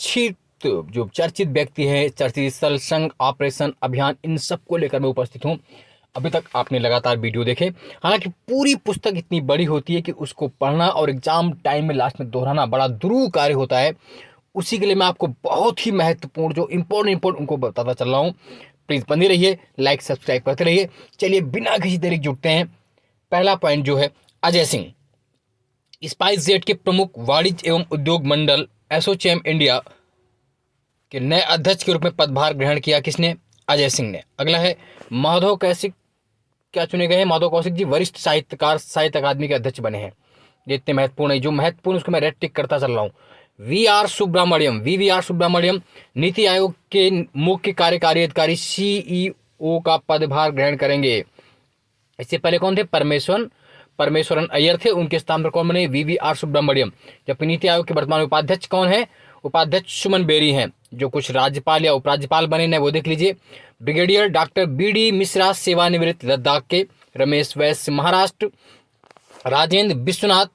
चर्चित जो चर्चित व्यक्ति हैं, चर्चित स्थल संघ ऑपरेशन अभियान, इन सबको लेकर मैं उपस्थित हूँ। अभी तक आपने लगातार वीडियो देखे। हालांकि पूरी पुस्तक इतनी बड़ी होती है कि उसको पढ़ना और एग्जाम टाइम में लास्ट में दोहराना बड़ा दुरूह कार्य होता है। उसी के लिए मैं आपको बहुत ही महत्वपूर्ण जो इम्पोर्टेंट उनको बताता चल रहा हूँ। प्लीज़ बने रहिए, लाइक सब्सक्राइब करते रहिए। चलिए बिना किसी देरी जुटते हैं। पहला पॉइंट जो है, अजय सिंह स्पाइस जेट के प्रमुख वाणिज्य एवं उद्योग मंडल एसोचैम इंडिया के नए अध्यक्ष के रूप में पदभार ग्रहण किया। किसने? अजय सिंह ने। अगला है, माधव कौशिक क्या चुने गए हैं? माधव कौशिक जी वरिष्ठ साहित्यकार साहित्य अकादमी के अध्यक्ष बने हैं। ये इतने महत्वपूर्ण है, जो महत्वपूर्ण उसको मैं रेड टिक करता चल रहा हूँ। वी आर सुब्रमण्यम नीति आयोग के मुख्य कार्यकारी अधिकारी सीईओ का पदभार ग्रहण करेंगे। इससे पहले कौन थे? परमेश्वरन अय्यर थे। उनके स्थान पर कौन बने? V R Subramanyam. जबकि नीति आयोग के वर्तमान उपाध्यक्ष कौन है? उपाध्यक्ष सुमन बेरी हैं। जो कुछ राज्यपाल या उपराज्यपाल बने हैं वो देख लीजिए। ब्रिगेडियर डॉक्टर बीडी मिश्रा सेवानिवृत्त लद्दाख के, रमेश वैश्य महाराष्ट्र, राजेंद्र विश्वनाथ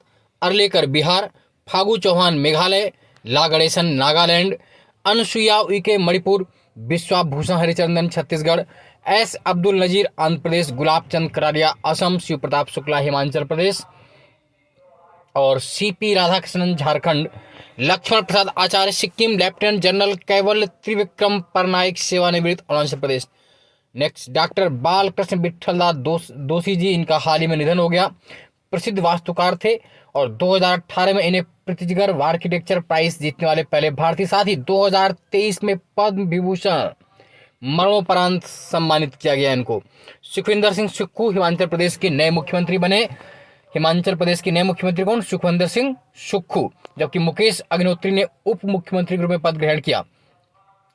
अर्लेकर बिहार, फागू चौहान मेघालय, ला गणेशन नागालैंड, अनसुईया उइके मणिपुर, विश्वाभूषण हरिचंदन छत्तीसगढ़, एस अब्दुल नजीर आंध्र प्रदेश, गुलाब चंद करारिया असम, शिव प्रताप शुक्ला हिमाचल प्रदेश और CP Radhakrishnan Jharkhand, Lakshman Prasad Acharya Sikkim, lieutenant general केवल त्रिविक्रम परनायक सेवानिवृत्त अरुणाचल प्रदेश। नेक्स्ट, डॉक्टर बालकृष्ण विठलदास दोषी जी, इनका हाल ही में निधन हो गया। प्रसिद्ध वास्तुकार थे और 2018 में इन्हें प्रीतिजगर आर्किटेक्चर प्राइज जीतने वाले पहले भारतीय, साथ ही 2023 में पद्म विभूषण मरणोपरांत सम्मानित किया गया इनको। सुखविंदर सिंह सुक्खू हिमाचल प्रदेश के नए मुख्यमंत्री बने। हिमाचल प्रदेश के नए मुख्यमंत्री कौन? सुखविंदर सिंह सुक्खू। जबकि मुकेश अग्निहोत्री ने उप मुख्यमंत्री के रूप में पद ग्रहण किया।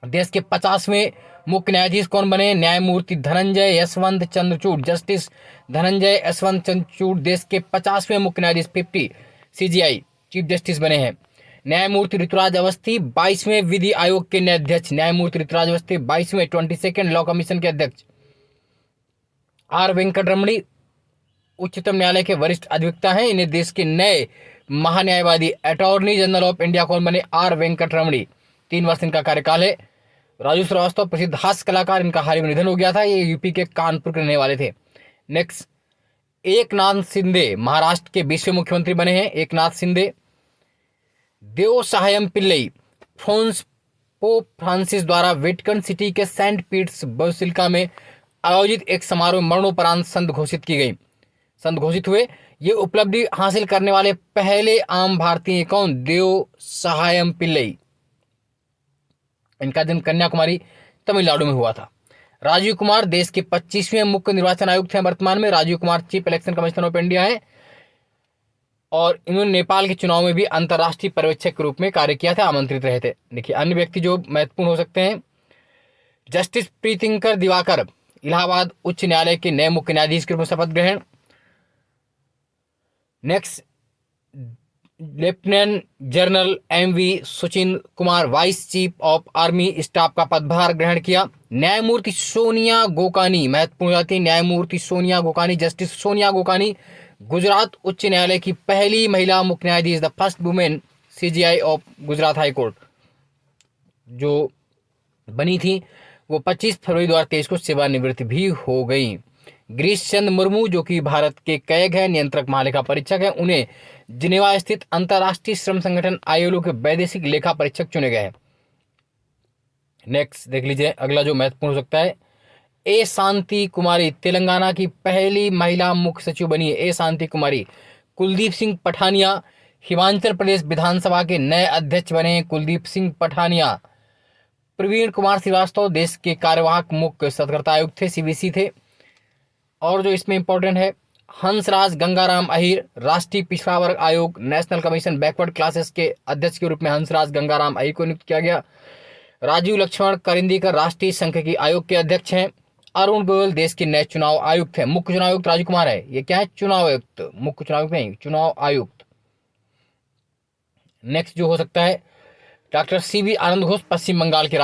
देश के 50वें मुख्य न्यायाधीश कौन बने? न्यायमूर्ति धनंजय यशवंत चंद्रचूड़। जस्टिस धनंजय यशवंत चंद्रचूड़ देश के 50वें मुख्य न्यायाधीश 50 सीजीआई चीफ जस्टिस बने हैं। न्यायमूर्ति ऋतुराज अवस्थी 22वें विधि आयोग के नए अध्यक्ष। न्यायमूर्ति ऋतुराज अवस्थी 22वें 22nd लॉ कमीशन के अध्यक्ष। आर वेंकटरमणी उच्चतम न्यायालय के वरिष्ठ अधिवक्ता हैं। इन्हें देश के नए महान्यायवादी अटॉर्नी जनरल ऑफ इंडिया कौन बने? आर वेंकटरमणी। 3 वर्ष इनका कार्यकाल है। राजू श्रीवास्तव प्रसिद्ध हास्य कलाकार, इनका हाल ही में निधन हो गया था। ये यूपी के कानपुर के रहने वाले थे। नेक्स्ट, एकनाथ शिंदे महाराष्ट्र के 20वें मुख्यमंत्री बने हैं। एकनाथ शिंदे। देवसायम पिल्लई पोप फ्रांसिस द्वारा वेटिकन सिटी के सेंट पीटर्स बेसिलिका में आयोजित एक समारोह में मरणोपरांत संत घोषित हुए। ये उपलब्धि हासिल करने वाले पहले आम भारतीय कौन? देवसायम पिल्लई। इनका जन्म कन्याकुमारी तमिलनाडु में हुआ था। राजीव कुमार देश के 25वें मुख्य निर्वाचन आयुक्त हैं वर्तमान में। Rajiv Kumar chief election commissioner of India हैं और इन्होंने नेपाल के चुनाव में भी अंतर्राष्ट्रीय पर्यवेक्षक के रूप में कार्य किया था, आमंत्रित रहे थे। देखिए अन्य व्यक्ति जो महत्वपूर्ण हो सकते हैं, जस्टिस प्रीतिंकर दिवाकर इलाहाबाद उच्च न्यायालय के नए मुख्य न्यायाधीश के रूप में शपथ ग्रहण। Next, lieutenant general M V Suchin Kumar vice chief of army staff का पदभार ग्रहण किया। न्यायमूर्ति सोनिया गोकानी महत्वपूर्ण जाती है। न्यायमूर्ति सोनिया गोकानी, जस्टिस सोनिया गोकानी गुजरात उच्च न्यायालय की पहली महिला मुख्य न्यायाधीश, the first women CGI of Gujarat high court जो बनी थी, वो 25 फरवरी 2023 को सेवानिवृत्त भी हो गई। गिरीश चंद्र मुर्मू जो कि भारत के कैग है, नियंत्रक महालेखा परीक्षक है, उन्हें जिनेवा स्थित अंतर्राष्ट्रीय श्रम संगठन आईएलओ के वैदेशिक लेखा परीक्षक चुने गए हैं। नेक्स्ट देख लीजिए, अगला जो महत्वपूर्ण हो सकता है, ए शांति कुमारी तेलंगाना की पहली महिला मुख्य सचिव बनी है। ए शांति कुमारी। कुलदीप सिंह पठानिया हिमाचल प्रदेश विधानसभा के नए अध्यक्ष बने हैं। कुलदीप सिंह पठानिया। प्रवीण कुमार श्रीवास्तव देश के कार्यवाहक मुख्य सतर्कता आयुक्त थे, सीवीसी थे। और जो इसमें इंपॉर्टेंट है, हंसराज गंगाराम अहिर राष्ट्रीय पिछड़ा वर्ग आयोग नेशनल कमीशन बैकवर्ड क्लासेस के अध्यक्ष के रूप में हंसराज गंगाराम अहिर को नियुक्त किया गया। राजीव लक्ष्मण करिंदीकर राष्ट्रीय सांख्यिकी आयोग के अध्यक्ष हैं। अरुण गोयल देश के नए चुनाव आयुक्त हैं। मुख्य चुनाव आयुक्त राजीव कुमार है। ये क्या है? चुनाव आयुक्त, मुख्य चुनाव नहीं, चुनाव आयुक्त। नेक्स्ट जो हो सकता है, डॉक्टर सीवी आनंद घोष पश्चिम बंगाल के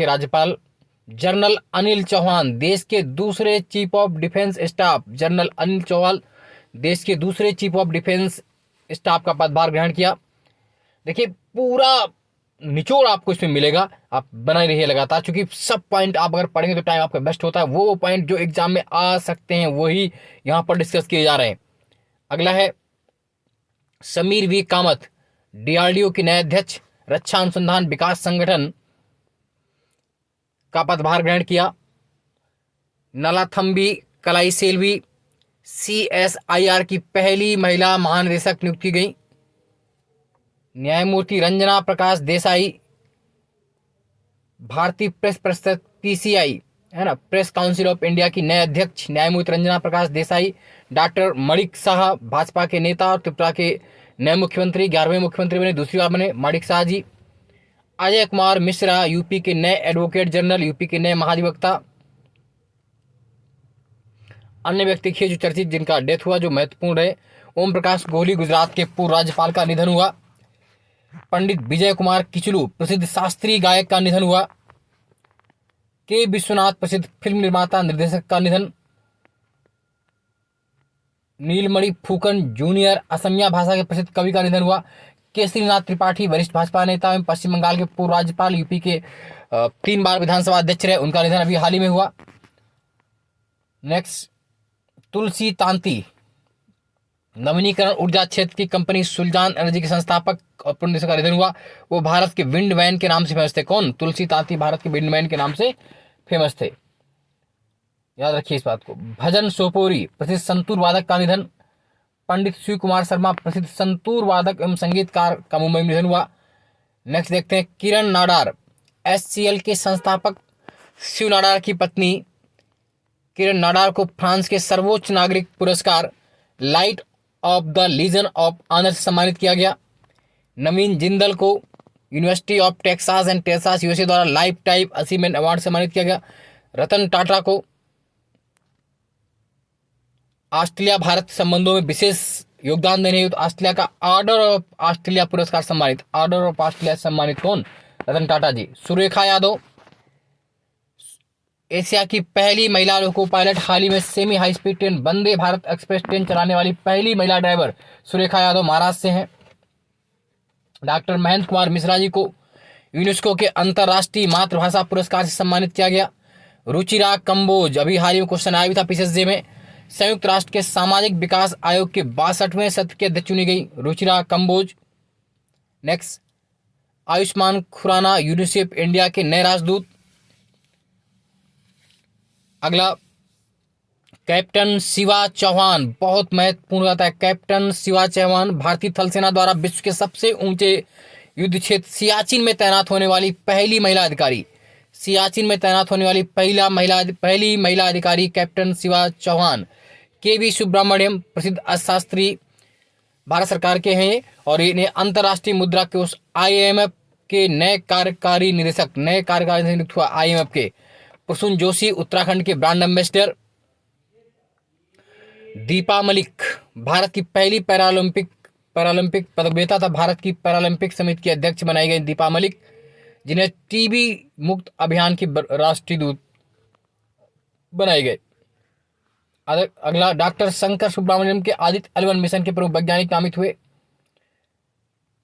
राज्यपाल। जनरल अनिल चौहान देश के दूसरे chief of defence staff. General Anil Chauhan देश के दूसरे चीफ ऑफ डिफेंस स्टाफ का पदभार ग्रहण किया। देखिए पूरा निचोड़ आपको इसमें मिलेगा, आप बनाए रहिए लगातार, क्योंकि सब पॉइंट आप अगर पढ़ेंगे तो टाइम आपका बेस्ट होता है। वो पॉइंट जो एग्जाम में आ सकते हैं वही यहाँ पर डिस्कस किए जा रहे हैं। अगला है समीर वी कामत, डीआरडीओ के नए अध्यक्ष, रक्षा अनुसंधान विकास संगठन का पदभार ग्रहण किया। नलाथम्बी कलाईसेल्वी सीएसआईआर की पहली महिला महानिदेशक नियुक्त की गई। न्यायमूर्ति रंजना प्रकाश देसाई भारतीय प्रेस परिषद पीसीआई है ना, प्रेस काउंसिल ऑफ इंडिया की नए अध्यक्ष न्यायमूर्ति रंजना प्रकाश देसाई। डॉक्टर मणिक शाह भाजपा के नेता और त्रिपुरा के नए मुख्यमंत्री, 11वें मुख्यमंत्री बने, दूसरी बार बने मणिक शाह जी। अजय कुमार मिश्रा यूपी के नए एडवोकेट जनरल, यूपी के नए महाधिवक्ता। अन्य व्यक्ति की जो चर्चित जिनका डेथ हुआ जो महत्वपूर्ण है, ओम प्रकाश कोहली गुजरात के पूर्व राज्यपाल का निधन हुआ। पंडित विजय कुमार किचलू प्रसिद्ध शास्त्रीय गायक का निधन हुआ। के विश्वनाथ प्रसिद्ध फिल्म निर्माता निर्देशक का निधन। नीलमणि फूकन जूनियर असमिया भाषा के प्रसिद्ध कवि का निधन हुआ। केसरीनाथ त्रिपाठी वरिष्ठ भाजपा नेता एवं पश्चिम बंगाल के पूर्व राज्यपाल, यूपी के 3 बार विधानसभा अध्यक्ष रहे, उनका निधन अभी हाल ही में हुआ। नेक्स्ट तुलसी तांती नवीनीकरण ऊर्जा क्षेत्र की कंपनी सुलजान एनर्जी के संस्थापक और पूर्ण का निधन हुआ। वो भारत के विंड वैन के नाम से फेमस थे। कौन? तुलसी तांती भारत के विंड वैन के नाम से फेमस थे, याद रखिए इस बात को। भजन सोपोरी प्रसिद्ध संतूर वादक का निधन। पंडित शिव कुमार शर्मा प्रसिद्ध संतूर वादक एवं संगीतकार का मुंबई में निधन हुआ। नेक्स्ट देखते हैं किरण नाडार, एचसीएल के संस्थापक शिव नाडार की पत्नी किरण नाडार को फ्रांस के सर्वोच्च नागरिक पुरस्कार light of the legion of honour से सम्मानित किया गया। नवीन जिंदल को university of Texas and Texas USA द्वारा लाइफ टाइम अचीवमेंट अवार्ड से सम्मानित किया गया। रतन टाटा को ऑस्ट्रेलिया भारत संबंधों में विशेष योगदान देने हेतु ऑस्ट्रेलिया का ऑर्डर ऑफ ऑस्ट्रेलिया पुरस्कार सम्मानित। ऑर्डर ऑफ ऑस्ट्रेलिया सम्मानित कौन? रतन टाटा जी। सुरेखा यादव एशिया की पहली महिला लोको पायलट, हाल ही में semi high speed train Vande Bharat express train चलाने वाली पहली महिला ड्राइवर सुरेखा यादव महाराष्ट्र से हैं। डॉक्टर महेंद्र कुमार मिश्रा जी को यूनेस्को के अंतर्राष्ट्रीय मातृभाषा पुरस्कार से सम्मानित किया गया। रुचिरा कंबोज, अभी हाल ही में क्वेश्चन आया भी था पीसीएसजे में, संयुक्त राष्ट्र के सामाजिक विकास आयोग के 62वें सत्र की अध्यक्ष चुनी गई, Ruchira Kamboj. Next Ayushmann Khurrana UNICEF India के नए राजदूत। अगला कैप्टन शिवा चौहान, बहुत महत्वपूर्ण बात है। कैप्टन शिवा चौहान भारतीय थल सेना द्वारा विश्व के सबसे ऊंचे युद्ध क्षेत्र सियाचिन में तैनात होने वाली पहली महिला अधिकारी। सियाचिन में तैनात होने वाली पहली महिला अधिकारी कैप्टन शिवा चौहान। केवी सुब्रमण्यम प्रसिद्ध अर्थशास्त्री भारत सरकार के हैं और इन्हें अंतर्राष्ट्रीय मुद्रा कोष IMF के नए कार्यकारी निदेशक नियुक्त हुआ। IMF के प्रसून जोशी उत्तराखंड के ब्रांड एम्बेसडर। दीपा मलिक भारत की पहली पैरालंपिक पदक विजेता था। भारत की पैरालंपिक समिति की अध्यक्ष बनाई गई दीपा मलिक, जिन्हें टीबी मुक्त अभियान की राष्ट्रीय दूत बनाए गए। अगला डॉक्टर शंकर सुब्रमण्यम के आदित्य L1 मिशन के प्रमुख वैज्ञानिक नामित हुए।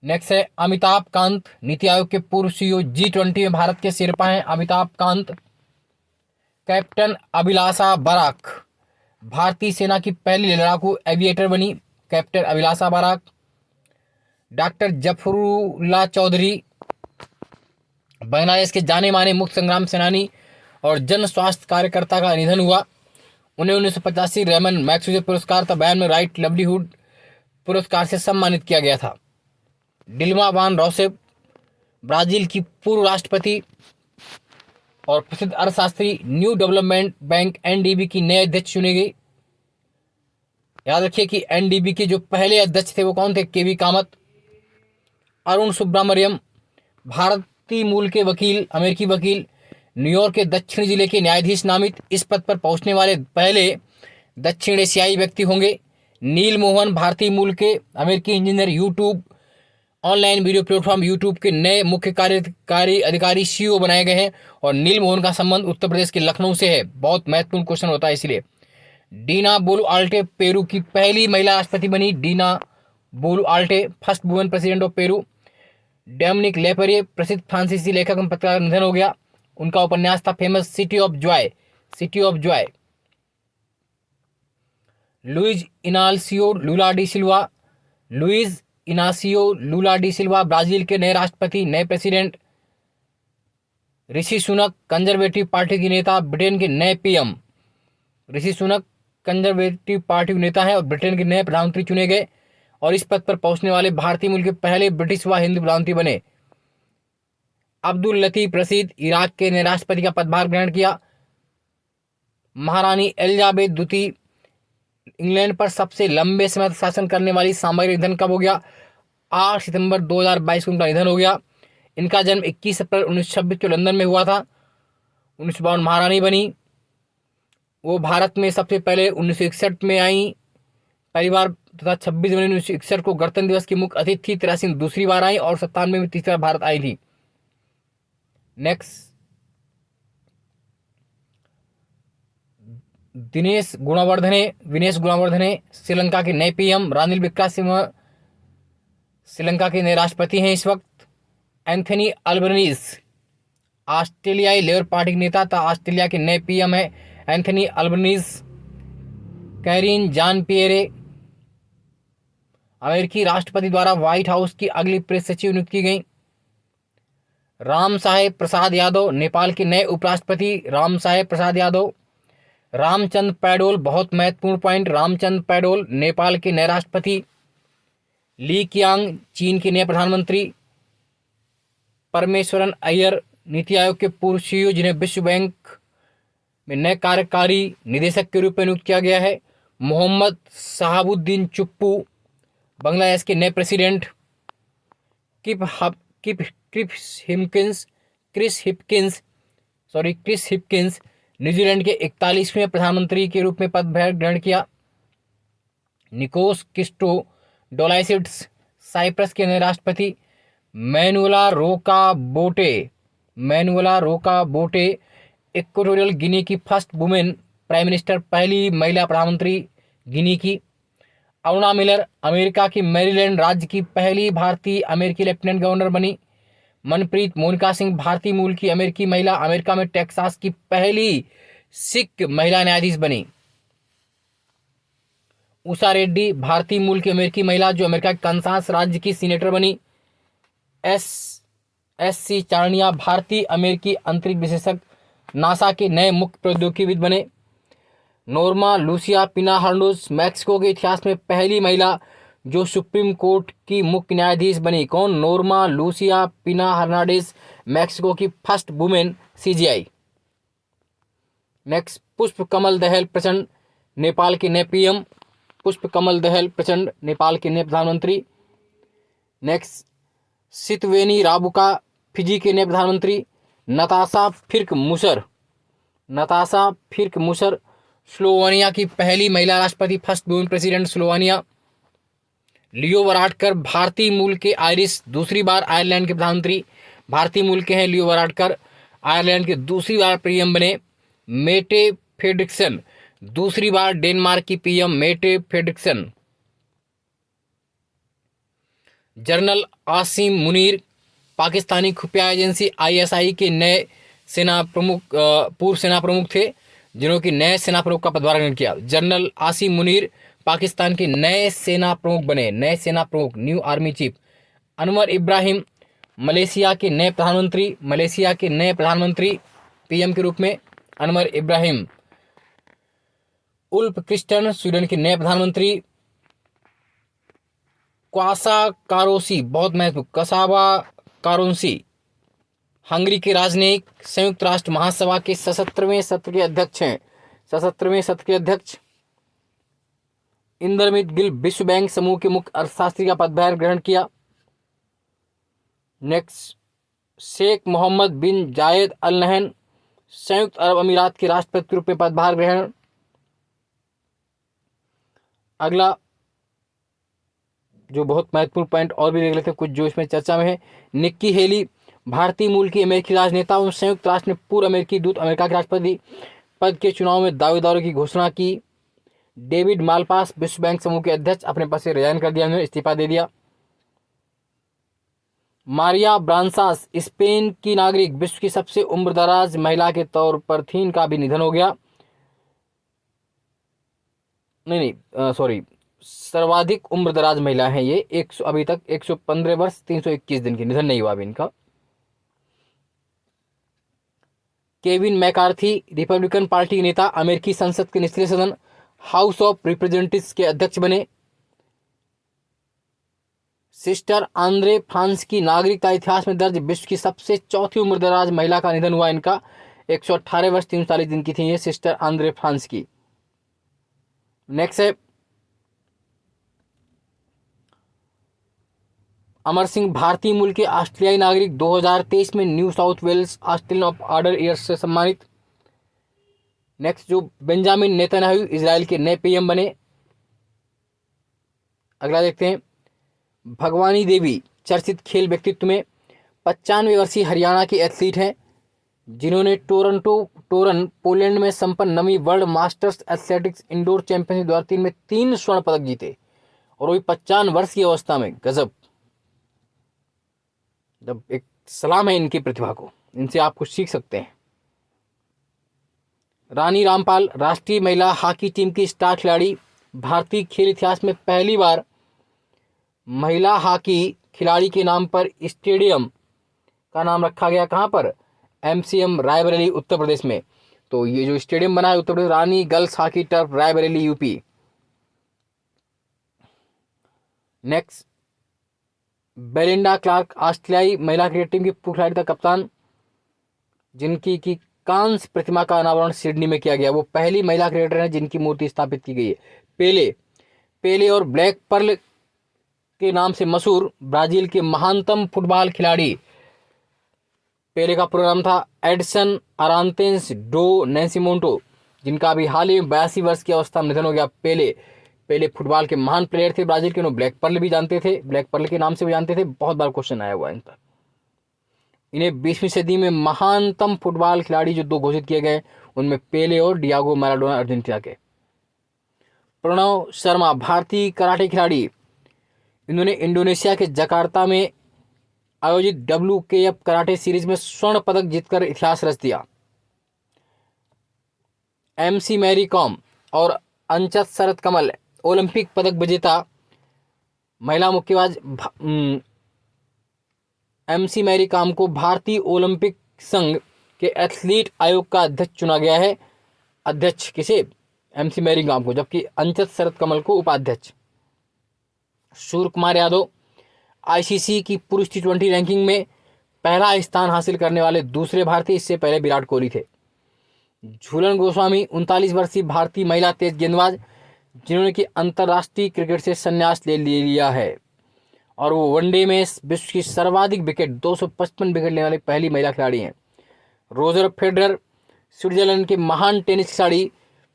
नेक्स्ट है अमिताभ कांत, नीति आयोग के पूर्व CEO, G20 में भारत के शेरपा हैं अमिताभ कांत। कैप्टन अभिलाषा बराक भारतीय सेना की पहली लड़ाकू एविएटर बनी, कैप्टन अभिलाषा बराक। डॉक्टर जफरुल्लाह चौधरी बांग्लादेश के जाने माने मुक्त संग्राम सेनानी और जन स्वास्थ्य कार्यकर्ता का निधन हुआ। उन्हें 1985 रेमन मैग्सेसे पुरस्कार तथा बयान में राइट लाइवलीहुड पुरस्कार से सम्मानित किया गया था। डिल्मा वान रोसेफ ब्राजील की पूर्व राष्ट्रपति और प्रसिद्ध अर्थशास्त्री, न्यू डेवलपमेंट बैंक NDB की नए अध्यक्ष चुनी गई। याद रखिए कि NDB के जो पहले अध्यक्ष थे वो कौन थे? केवी कामत। अरुण सुब्रमण्यम भारतीय मूल के वकील, अमेरिकी वकील, न्यूयॉर्क के दक्षिण जिले के न्यायाधीश नामित। इस पद पर पहुंचने वाले पहले दक्षिण एशियाई व्यक्ति होंगे। नील मोहन भारतीय मूल के अमेरिकी engineer, YouTube online video platform YouTube के नए मुख्य कार्यकारी अधिकारी CEO बनाए गए हैं और नील मोहन का संबंध उत्तर प्रदेश के लखनऊ से है। बहुत महत्वपूर्ण क्वेश्चन होता है इसलिए। डीना बोलुआर्टे पेरू की पहली महिला राष्ट्रपति बनी। Dina Boluarte first women president of Peru. Dominique Lapierre प्रसिद्ध फ्रांसीसी लेखक एवं पत्रकार का निधन हो गया। उनका उपन्यास था famous city of Joy, city of Joy. लुइज Inacio Lula da Silva, लुइज Inacio Lula da Silva Brazil के नए राष्ट्रपति, नए president. Rishi Sunak conservative party के नेता, ब्रिटेन के नए PM. Rishi Sunak conservative party के नेता हैं और ब्रिटेन के नए प्रधानमंत्री चुने गए और इस पद पर पहुंचने वाले भारतीय मूल के पहले ब्रिटिश व हिंदू प्रधानमंत्री बने। अब्दुल लतीफ रशीद इराक के नए राष्ट्रपति का पदभार ग्रहण किया। महारानी एलिजाबेथ द्वितीय इंग्लैंड पर सबसे लंबे समय तक शासन करने वाली सामरिक निधन कब हो गया? 8 सितंबर 2022 को उनका निधन हो गया। इनका जन्म 21 अप्रैल 1926 को लंदन में हुआ था। 1952 महारानी बनी। वो भारत में सबसे पहले 1961 में आई पहली बार तथा 26 जनवरी 1961 को गणतंत्र दिवस की मुख्य अतिथि थी। 83 में दूसरी बार आई और 97 में तीसरी बार भारत आई थी। नेक्स्ट, विनेश गुणवर्धने श्रीलंका के नए पीएम। रानिल विक्रमसिंहे श्रीलंका के नए राष्ट्रपति हैं इस वक्त। एंथनी अल्बनीज ऑस्ट्रेलियाई लेबर पार्टी के नेता था, ऑस्ट्रेलिया के नए पीएम है एंथनी अल्बनीज। कैरीन जान पियरे अमेरिकी राष्ट्रपति द्वारा व्हाइट हाउस की अगली प्रेस सचिव नियुक्त की गई। राम साहेब प्रसाद यादव नेपाल के नए उपराष्ट्रपति, राम साहेब प्रसाद यादव। रामचंद्र पैडोल, बहुत महत्वपूर्ण पॉइंट, रामचंद्र पैडोल नेपाल के नए राष्ट्रपति। ली कियांग चीन के नए प्रधानमंत्री। परमेश्वरन अय्यर नीति आयोग के पूर्व सीईओ जिन्हें विश्व बैंक में नए कार्यकारी निदेशक के रूप में नियुक्त किया गया है। मोहम्मद शहाबुद्दीन चुप्पू बांग्लादेश के नए प्रेसिडेंट। क्रिस हिपकिंस न्यूजीलैंड के 41वें प्रधानमंत्री के रूप में पदभार ग्रहण किया। निकोस क्रिस्टोडोलाइसिस साइप्रस के नए राष्ट्रपति। मैनुएला रोका बोटे इक्वेटोरियल गिनी की फर्स्ट वुमेन प्राइम मिनिस्टर, पहली महिला प्रधानमंत्री गिनी की। अरुणा मिलर अमेरिका की मैरीलैंड राज्य की पहली भारतीय अमेरिकी लेफ्टिनेंट गवर्नर बनी। मनप्रीत मोनिका सिंह भारतीय मूल की अमेरिकी महिला, अमेरिका में टेक्सास की पहली सिख महिला न्यायाधीश बनी। उषा रेड्डी भारतीय मूल की अमेरिकी महिला जो अमेरिका के कंसास राज्य की सीनेटर बनी। एस.सी. चार्निया भारतीय अमेरिकी अंतरिक्ष विशेषज्ञ, नासा के नए मुख्य प्रौद्योगिकीविद बने। नोर्मा लूसिया पिना हर्नांडेज मैक्सिको के इतिहास में पहली महिला जो सुप्रीम कोर्ट की मुख्य न्यायाधीश बनी। कौन? नोर्मा लूसिया पिना हर्नांडेज, मैक्सिको की फर्स्ट वुमेन सीजीआई। नेक्स्ट, पुष्प कमल दहल प्रचंड नेपाल के नए पीएम। पुष्प कमल दहल प्रचंड नेपाल के नए प्रधानमंत्री। नेक्स्ट, सितवेनी राबुका फिजी के नए प्रधानमंत्री। नताशा फिर्क मुसर स्लोवानिया की पहली महिला राष्ट्रपति, फर्स्ट वुमेन प्रेसिडेंट स्लोवानिया। लियो वराडकर भारतीय मूल के आयरिश, दूसरी बार आयरलैंड के प्रधानमंत्री, भारतीय मूल के हैं लियो वराडकर, आयरलैंड के दूसरी बार पीएम बने। मेटे फ्रेडरिक्सन दूसरी बार डेनमार्क की PM, Mette Frederiksen. General Asim Munir Pakistani खुफिया एजेंसी आईएसआई के नए पूर्व सेना प्रमुख थे जिन्होंने नए सेना प्रमुख का पदभार ग्रहण किया। जनरल आसिम मुनीर पाकिस्तान के नए सेना प्रमुख बने, नए सेना प्रमुख, new army chief. Anwar Ibrahim Malaysia के नए प्रधानमंत्री पीएम के रूप में Anwar Ibrahim. Ulf Kristersson Sweden के नए प्रधानमंत्री। क्वासा कारोसी, बहुत महत्वपूर्ण, कसावा कारोसी हंगरी के राजनयिक, संयुक्त राष्ट्र महासभा के 77वें सत्र के अध्यक्ष हैं, 77वें सत्र के अध्यक्ष। इंदरमित गिल विश्व बैंक समूह के मुख्य अर्थशास्त्री का पदभार ग्रहण किया। नेक्स्ट, शेख मोहम्मद बिन जायद अल नहयान संयुक्त अरब अमीरात के राष्ट्रपति के रूप में पदभार ग्रहण। अगला जो बहुत महत्वपूर्ण पॉइंट और भी देख लेते हैं कुछ जो इसमें चर्चा में है। निक्की हेली भारतीय मूल की अमेरिकी राजनेता और संयुक्त राष्ट्र में पूर्व अमेरिकी दूत, अमेरिका के राष्ट्रपति पद के चुनाव में दावेदारों की घोषणा की। डेविड मालपास विश्व बैंक समूह के अध्यक्ष, अपने पद से रिजाइन कर दिया, उन्होंने इस्तीफा दे दिया। मारिया ब्रांसास स्पेन की नागरिक, विश्व की सबसे उम्रदराज महिला के तौर पर थी, इनका भी निधन हो गया। नहीं सॉरी, सर्वाधिक उम्रदराज महिला हैं ये, अभी तक 115 वर्ष 321 दिन की, निधन नहीं हुआ अभी इनका। केविन मैकार्थी रिपब्लिकन पार्टी के नेता, अमेरिकी संसद के निचले सदन हाउस ऑफ रिप्रेजेंटेटिव्स के अध्यक्ष बने। सिस्टर आंद्रे फ्रांस की नागरिकता इतिहास में दर्ज विश्व की सबसे चौथी उम्रदराज महिला का निधन हुआ इनका। 118 वर्ष 43 दिन की थी ये सिस्टर आंद्रे फ्रांस की। नेक्स्ट है अमर सिंह, भारतीय मूल के ऑस्ट्रेलियाई नागरिक, 2023 में New South Wales Australian of order years से सम्मानित। नेक्स्ट जो बेंजामिन नेतन्याहू इजराइल के नए पीएम बने। अगला देखते हैं भगवानी देवी, चर्चित खेल व्यक्तित्व में 95 वर्षीय हरियाणा की एथलीट हैं, जिन्होंने टोरन पोलैंड में संपन्न 9वीं world masters athletics indoor championship 2003 में 3 स्वर्ण पदक जीते, और वो भी 55 वर्ष की अवस्था में। गजब, जब एक सलाम है इनकी प्रतिभा को, इनसे आप कुछ सीख सकते हैं। रानी रामपाल, राष्ट्रीय महिला हॉकी टीम की स्टार खिलाड़ी, भारतीय खेल इतिहास में पहली बार महिला हॉकी खिलाड़ी के नाम पर स्टेडियम का नाम रखा गया। कहाँ पर? MCM रायबरेली उत्तर प्रदेश में। तो ये जो स्टेडियम बना है Uttar Pradesh, Rani girls hockey turf Raebareli UP. Next Belinda Clark, ऑस्ट्रेलियाई महिला क्रिकेट टीम की पूर्व खिलाड़ी तथा कप्तान, जिनकी की कांस्य प्रतिमा का अनावरण सिडनी में किया गया। वो पहली महिला क्रिकेटर हैं जिनकी मूर्ति स्थापित की गई है। पेले और ब्लैक पर्ल के नाम से मशहूर ब्राजील के महानतम फुटबॉल खिलाड़ी, पेले का पूरा नाम था एडसन अरांतेस डो नेसिमोंटो, जिनका अभी हाल ही में 82 वर्ष की अवस्था में निधन हो गया। पेले फुटबॉल के महान प्लेयर थे ब्राजील के, उन्हें ब्लैक पर्ल भी जानते थे, ब्लैक पर्ल के नाम से भी जानते थे, बहुत बार क्वेश्चन आया हुआ है इन पर। इन्हें 20वीं सदी में महानतम फुटबॉल खिलाड़ी जो 2 घोषित किए गए, उनमें पेले और डियागो मैराडोना अर्जेंटीना के। प्रणव शर्मा, भारतीय कराटे खिलाड़ी, इन्होंने इंडोनेशिया के जकार्ता में आयोजित WKF कराटे सीरीज में स्वर्ण पदक जीतकर इतिहास रच दिया। MC मैरी कॉम और अंचत शरत कमल, ओलंपिक पदक विजेता महिला मुक्केबाज। MC मैरी कॉम को भारतीय ओलंपिक संघ के एथलीट आयोग का अध्यक्ष चुना गया है। अध्यक्ष किसे? MC मैरी कॉम को, जबकि अंचत शरत कमल को उपाध्यक्ष। सूर्य कुमार यादव, ICC की पुरुष T20 रैंकिंग में पहला स्थान हासिल करने वाले दूसरे भारतीय, इससे पहले विराट कोहली थे। झूलन गोस्वामी, 39 वर्षीय भारतीय महिला तेज गेंदबाज, जिन्होंने कि अंतर्राष्ट्रीय क्रिकेट से संन्यास ले लिया है, और वो वनडे में विश्व की सर्वाधिक विकेट 255 विकेट लेने वाली पहली महिला खिलाड़ी हैं। रोजर फेडरर, स्विट्जरलैंड के महान टेनिस खिलाड़ी,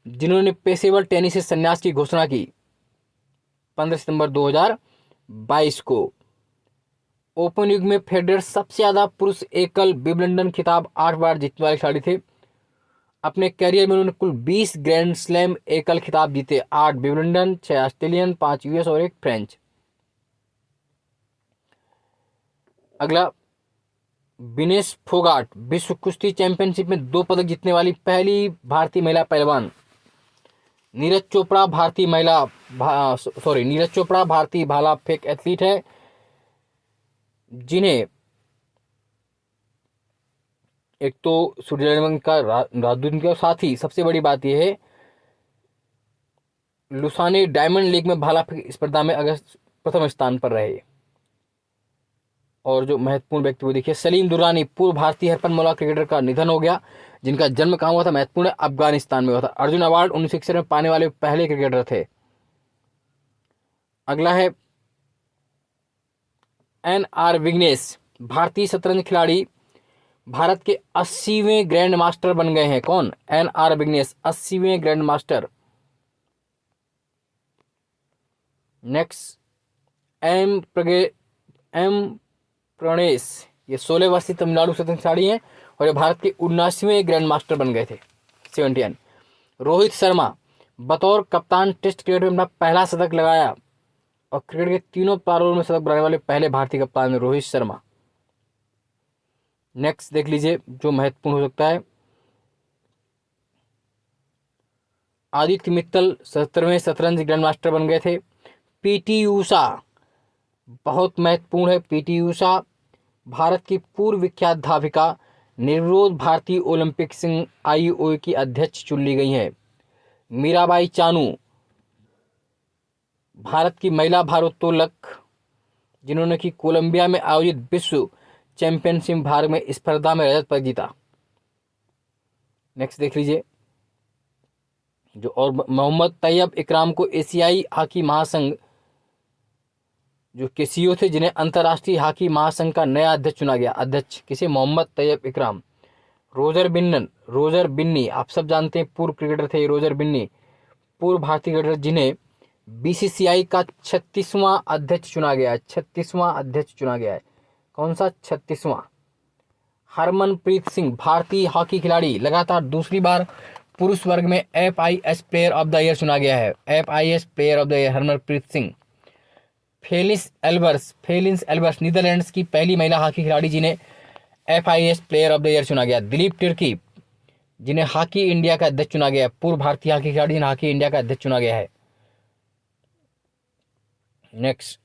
जिन्होंने पेशेवर टेनिस से संन्यास की घोषणा की 15 सितंबर 2022 को। ओपन युग में फेडरर सबसे ज्यादा पुरुष एकल विंबलडन खिताब 8 बार जीतने वाले खिलाड़ी थे। अपने करियर में उन्होंने कुल 20 ग्रैंड स्लैम एकल खिताब जीते, 8 विंबलडन, 6 ऑस्ट्रेलियन, 5 US और 1 फ्रेंच। अगला विनेश फोगाट, विश्व कुश्ती चैंपियनशिप में 2 पदक जीतने वाली पहली भारतीय महिला पहलवान। नीरज चोपड़ा भारतीय भाला फेंक एथलीट है, जिन्हें एक तो स्विट्जरलैंड का राजदूत के साथ ही सबसे बड़ी बात यह है, लुसाने डायमंड लीग में भाला फेंक स्पर्धा में अगस्त प्रथम स्थान पर रहे। और जो महत्वपूर्ण व्यक्ति वो देखिए, सलीम दुर्रानी, पूर्व भारतीय हरफनमौला क्रिकेटर का निधन हो गया, जिनका जन्म कहाँ हुआ था? महत्वपूर्ण, अफगानिस्तान में हुआ था। अर्जुन अवार्ड 1961 में पाने वाले पहले क्रिकेटर थे। अगला है NR विघ्नेश, भारतीय शतरंज खिलाड़ी, भारत के 80वें ग्रैंड मास्टर बन गए हैं। कौन? NR विघ्नेश, 80वें grandmaster. Next M Pranesh, ये 16 वर्षीय तमिलनाडु शतरंज खिलाड़ी हैं, और ये भारत के 79वें ग्रैंड मास्टर बन गए थे, 71। रोहित शर्मा, बतौर कप्तान टेस्ट क्रिकेट में अपना पहला शतक लगाया, और क्रिकेट के तीनों प्रारूप में शतक बनाने वाले पहले भारतीय कप्तान रोहित शर्मा। नेक्स्ट देख लीजिए जो महत्वपूर्ण हो सकता है, आदित्य मित्तल 17वें शतरंज ग्रैंड मास्टर बन गए थे। पीटी ऊषा बहुत महत्वपूर्ण है। पीटी ऊषा भारत की पूर्व विख्यात धाविका, निर्विरोध भारतीय ओलंपिक संघ आईओए की अध्यक्ष चुन ली गई हैं। मीराबाई चानू भारत की महिला भारोत्तोलक जिन्होंने कि कोलंबिया में आयोजित विश्व चैंपियनशिप भार में स्पर्धा में रजत पदक जीता। नेक्स्ट देख लीजिए जो, और मोहम्मद तैयब इकराम को एशियाई हॉकी महासंघ जो के सीईओ थे, जिन्हें अंतर्राष्ट्रीय हॉकी महासंघ का नया अध्यक्ष चुना गया। अध्यक्ष किसे? मोहम्मद तैयब इकराम। रोजर बिन्नी आप सब जानते हैं, पूर्व क्रिकेटर थे रोजर बिन्नी, पूर्व भारतीय क्रिकेटर, जिन्हें बीसीसीआई का 36वां अध्यक्ष चुना गया है। 36वां अध्यक्ष चुना गया है। कौन सा? 36वां। हरमनप्रीत सिंह भारतीय हॉकी खिलाड़ी, लगातार दूसरी बार पुरुष वर्ग में FIS player of the year चुना गया है। FIS player of the year Harmanpreet Singh. Felice Albers Netherlands की पहली महिला हॉकी खिलाड़ी जिन्हें FIS player of the year चुना गया। दिलीप तिर्की जिन्हें हॉकी इंडिया का अध्यक्ष चुना गया, पूर्व भारतीय हॉकी खिलाड़ी जिन्हें हॉकी इंडिया का अध्यक्ष चुना गया है। नेक्स्ट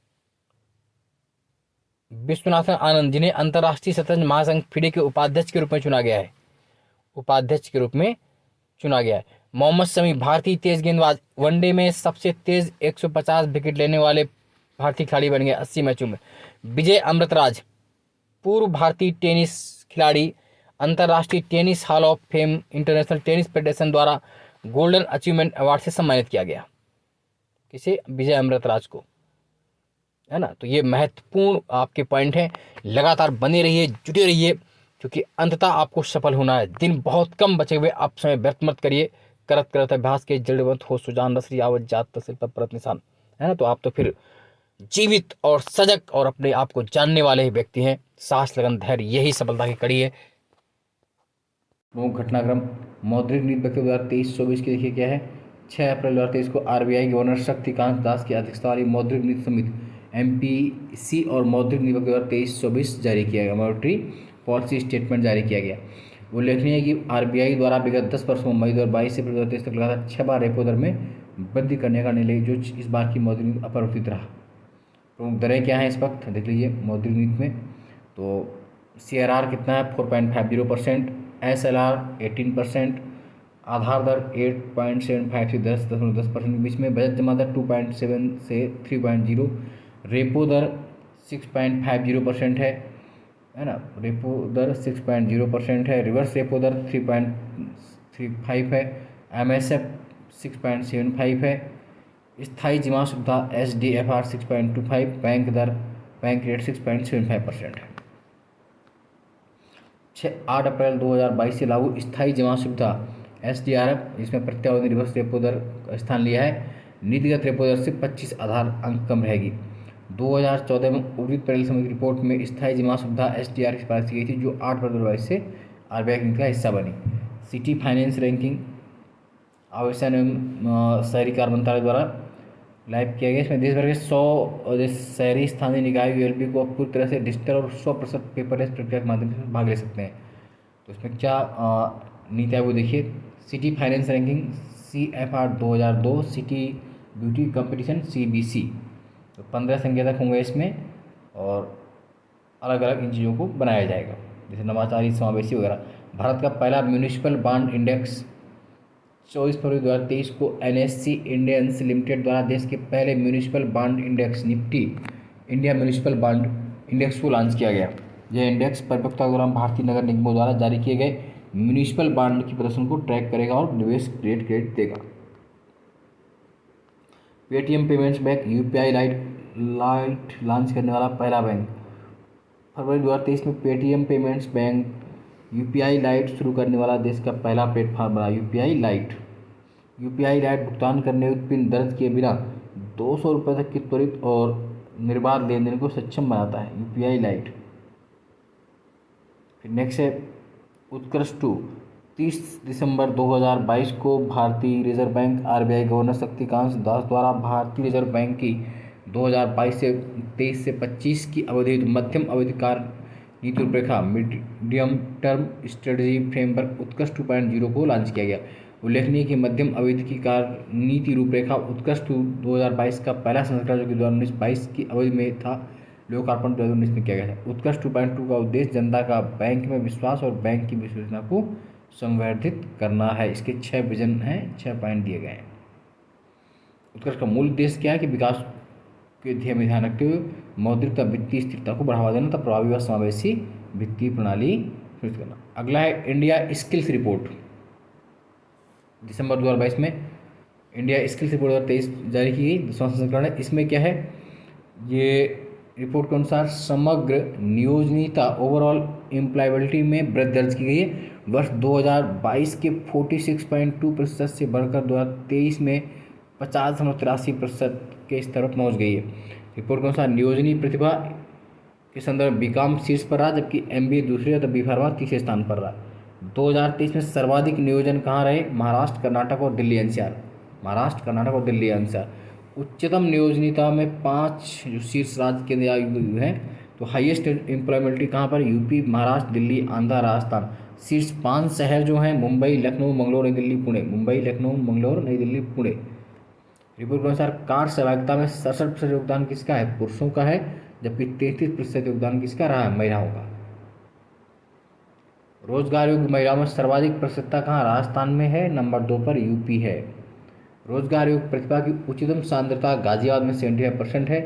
विश्वनाथन आनंद जिन्हें अंतर्राष्ट्रीय शतरंज महासंघ FIDE के उपाध्यक्ष के रूप में चुना गया है। उपाध्यक्ष के रूप में चुना गया है। मोहम्मद शमी भारतीय तेज गेंदबाज, वनडे में सबसे तेज 150 विकेट लेने वाले भारतीय खिलाड़ी बन गए 80 मैचों में। विजय अमृतराज पूर्व भारतीय टेनिस खिलाड़ी, अंतर्राष्ट्रीय tennis hall of fame international tennis federation द्वारा गोल्डन अचीवमेंट अवार्ड से सम्मानित किया गया। किसे? विजय अमृतराज को, है ना। तो ये महत्वपूर्ण आपके पॉइंट हैं, लगातार बने रहिए, जुटे रहिए, क्योंकि अंततः आपको सफल होना है। दिन बहुत कम बचे हुए, आप समय व्यर्थ मत करिए। करत करत अभ्यास के जड़वंत हो सुजान रसरी आवत जात तसिल पर परत निशान, है ना। तो आप तो फिर जीवित और सजग और अपने आप को जानने वाले ही व्यक्ति हैं। साहस, लगन, धैर्य यही सफलता की कड़ी है। प्रमुख घटनाक्रम मौद्रिक नीति बजट 2023-24 की देखिए क्या है। 6 अप्रैल 2023 को RBI गवर्नर शक्तिकांत दास की अध्यक्षता वाली मौद्रिक नीति समिति MPC और मौद्रिक नीति बजट 2023-24 जारी किया गया। मॉनेटरी पॉलिसी स्टेटमेंट जारी किया गया। उल्लेखनीय है कि RBI द्वारा विगत 10 वर्षों में मई 2022 से 2023 तक लगातार 6 बार रेपो दर में वृद्धि करने का निर्णय, जो इस बार की मौद्रिक नीति अपरिवर्तित रहा। प्रमुख दरें क्या हैं इस वक्त देख लीजिए मौद्रिक नीति में। तो CRR कितना है? 4.50%, SLR 18%, आधार दर 8.75 से 10.10% के बीच में, बजट जमा दर 2.7 से 3.0, रेपो दर 6.50% है ना। रेपो दर 6.0% है। रिवर्स रेपो दर 3.35 है। MSF 6.75 है। स्थायी जमा सुविधा SDFR 6.25, बैंक रेट 6.75% है। 8 अप्रैल 2022 से लागू स्थायी जमा सुविधा SDRF, जिसमें प्रत्यावर्ती रिवर्स रेपो दर का स्थान लिया है। नीतिगत रेपो दर से 25 आधार अंक कम रहेगी। 2014 में उद्धृत पैनल समिति की रिपोर्ट में स्थायी जमा सुविधा SDR की सिफारिश की गई थी, जो 8 अप्रैल 2022 से RBI की नीति का हिस्सा बनी। सिटी फाइनेंस रैंकिंग आवासन एवं शहरी कार्य मंत्रालय द्वारा लाइव किया गया। इसमें देश भर के 100 शहरी स्थानीय निकाय ULP को पूरी तरह से डिजिटल और 100% पेपरलेस प्रक्रिया के माध्यम से भाग ले सकते हैं। तो इसमें क्या नीति है वो देखिए। City finance ranking CFR 2002, city beauty competition CBC, तो 15 संकेतक होंगे इसमें, और अलग अलग इन चीज़ों को बनाया जाएगा, जैसे नवाचारी, समावेशी वगैरह। भारत का पहला म्यूनिसिपल बॉन्ड इंडेक्स 24 फरवरी 2023 को NSE इंडियंस लिमिटेड द्वारा देश के पहले municipal bond index Nifty India municipal bond index को लॉन्च किया गया। यह इंडेक्स परिपक्वता के दौरान भारतीय नगर निगमों द्वारा जारी किए गए म्यूनिसिपल बॉन्ड की प्रदर्शन को ट्रैक करेगा और निवेश क्रेडिट देगा। Paytm payments bank UPI light launch करने वाला पहला बैंक। फरवरी 2023 में Paytm payments bank UPI light शुरू करने वाला देश का पहला प्लेटफॉर्म बना। UPI लाइट भुगतान करने पिन दर्ज किए बिना 200 रुपये तक की त्वरित और निर्बाध लेन देन को सक्षम बनाता है UPI लाइट। फिर नेक्स्ट है उत्कर्ष 2। 30 दिसंबर 2022 को भारतीय reserve bank RBI governor Shaktikanta Das द्वारा भारतीय रिजर्व बैंक की 2022 से 23 से 25 की अवधि मध्यम अवधि कार्य नीति रूपरेखा मीडियम टर्म स्ट्रेटजी फ्रेमवर्क उत्कर्ष 2.0 को लॉन्च किया गया। उल्लेखनीय कि मध्यम अवधि की कार्य नीति रूपरेखा उत्कर्ष 2022 का पहला संस्करण जो कि 2019-22 की अवधि में था, लोकार्पण 2019 में किया गया था। उत्कर्ष 2.2 का उद्देश्य जनता का बैंक में विश्वास और बैंक की विश्वसनीयता को संवर्धित करना है। इसके 6 विजन हैं, 6 पॉइंट दिए गए हैं। उत्कर्ष का मूल उद्देश्य क्या है कि विकास के ध्येय में ध्यान रखते हुए मौद्रिक वित्तीय स्थिरता को बढ़ावा देना तथा प्रभावी व समावेशी वित्तीय प्रणाली सुनिश्चित करना। अगला है इंडिया स्किल्स रिपोर्ट। दिसंबर 2022 में इंडिया स्किल्स रिपोर्ट 2023 जारी की गई, 10वां संस्करण है। इसमें क्या है, ये रिपोर्ट के अनुसार समग्र नियोजनीयता ओवरऑल एम्प्लॉयबिलिटी में वृद्धि दर्ज की गई है। वर्ष 2022 के 46.2% से बढ़कर 2023 में 50.83% के स्तर पर पहुँच गई है। रिपोर्ट के अनुसार नियोजनीय प्रतिभा के संदर्भ में बीकॉम शीर्ष पर रहा, जबकि एमबीए दूसरे तथा बी.फार्मा तीसरे स्थान पर रहा। 2023 में सर्वाधिक नियोजन कहाँ रहे? महाराष्ट्र, कर्नाटक और दिल्ली एनसीआर। महाराष्ट्र, कर्नाटक और दिल्ली एनसीआर। उच्चतम नियोजनीयता में 5 जो शीर्ष राज्य केंद्र आए हैं, तो हाईएस्ट एम्प्लॉयबिलिटी कहाँ पर? यूपी, महाराष्ट्र, दिल्ली, आंध्र, राजस्थान। शीर्ष 5 शहर जो हैं मुंबई, लखनऊ, मंगलोर, नई दिल्ली, पुणे। मुंबई, लखनऊ, मंगलोर, नई दिल्ली, पुणे। रिपोर्ट के अनुसार कार्य सहभागिता में 67% योगदान किसका है? पुरुषों का है, जबकि 33% योगदान किसका रहा है? महिलाओं का। रोजगार योग्य महिलाओं में सर्वाधिक प्रतिशतता कहाँ? राजस्थान में है, नंबर 2 पर यूपी है। रोजगार योग्य प्रतिभा की उच्चतम सांद्रता गाजियाबाद में 75% है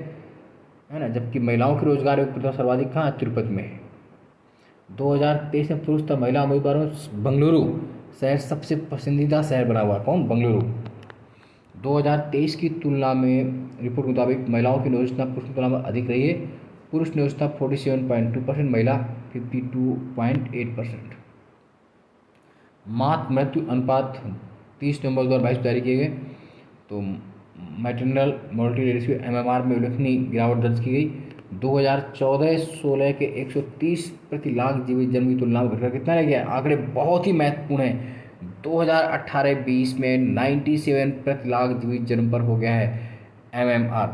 ना, जबकि महिलाओं की रोजगार योग्य प्रतिभा सर्वाधिक कहाँ? तिरुपति में है। 2023 में पुरुष तथा महिला उम्मीदवारों में बंगलुरु शहर सबसे पसंदीदा शहर बना हुआ। कौन? बंगलुरु। 2023 की तुलना में रिपोर्ट के मुताबिक महिलाओं की नियोजनता पुरुषों की तुलना में अधिक रही है। पुरुष नियोजनता 47.2%, महिला 52.8%। मातृ मृत्यु अनुपात 30 नवंबर 2022 जारी किए गए, तो मैटरनल मोर्टिलिटी रेशियो MMR में उल्लेखनीय गिरावट दर्ज की गई। 2014-16 के 130 प्रति लाख जीवित जन्म की तुलना में घटकर कितना रह गया? आंकड़े बहुत ही महत्वपूर्ण हैं। 2018-20 में 97 प्रति लाख जीवित जन्म पर हो गया है MMR।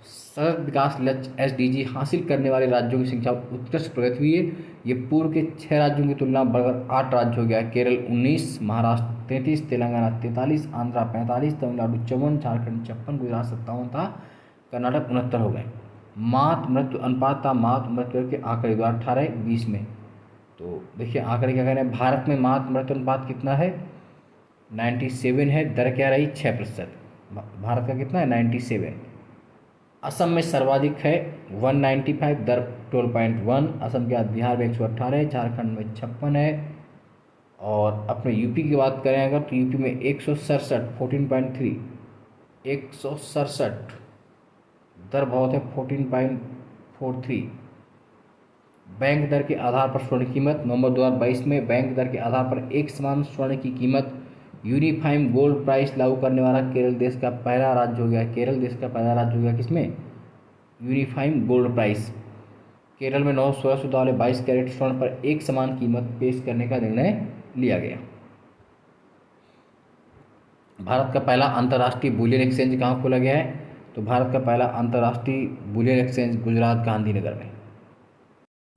सतत विकास लक्ष्य SDG हासिल करने वाले राज्यों की संख्या उत्कृष्ट प्रगति हुई है। ये पूर्व के 6 राज्यों की तुलना में बढ़कर 8 राज्य हो गया। केरल 19, महाराष्ट्र 33, तेलंगाना 43, आंध्र 45, तमिलनाडु 54, झारखंड 56, गुजरात 57 था, कर्नाटक 69 हो गए। मातृ मृत्यु अनुपात था मातृ मृत्यु के आंकड़े 2018-20 में, तो देखिए आंकड़े क्या कह रहे हैं। भारत में मातृ मृत्यु अनुपात कितना है? 97 है। दर क्या रही? 6%। भारत का कितना है? 97। असम में सर्वाधिक है 195, दर 12.1। असम के बाद बिहार में 118 है, झारखंड में 56 है, और अपने यूपी की बात करें अगर तो यूपी में 167 14.3, 167 दर बहुत है 14.43। बैंक दर के आधार पर स्वर्ण कीमत नवंबर 2022 में बैंक दर के आधार पर एक समान स्वर्ण की कीमत यूनिफाइम गोल्ड प्राइस लागू करने वाला केरल देश का पहला राज्य हो गया। केरल देश का पहला राज्य हो गया किसमें? यूनिफाइम गोल्ड प्राइस। केरल में 9/16 वाले 22 कैरेट स्वर्ण पर एक समान कीमत पेश करने का निर्णय लिया गया। भारत का पहला अंतर्राष्ट्रीय बुलियन एक्सचेंज कहाँ खोला गया है? तो भारत का पहला अंतर्राष्ट्रीय बुलियन एक्सचेंज गुजरात गांधीनगर में।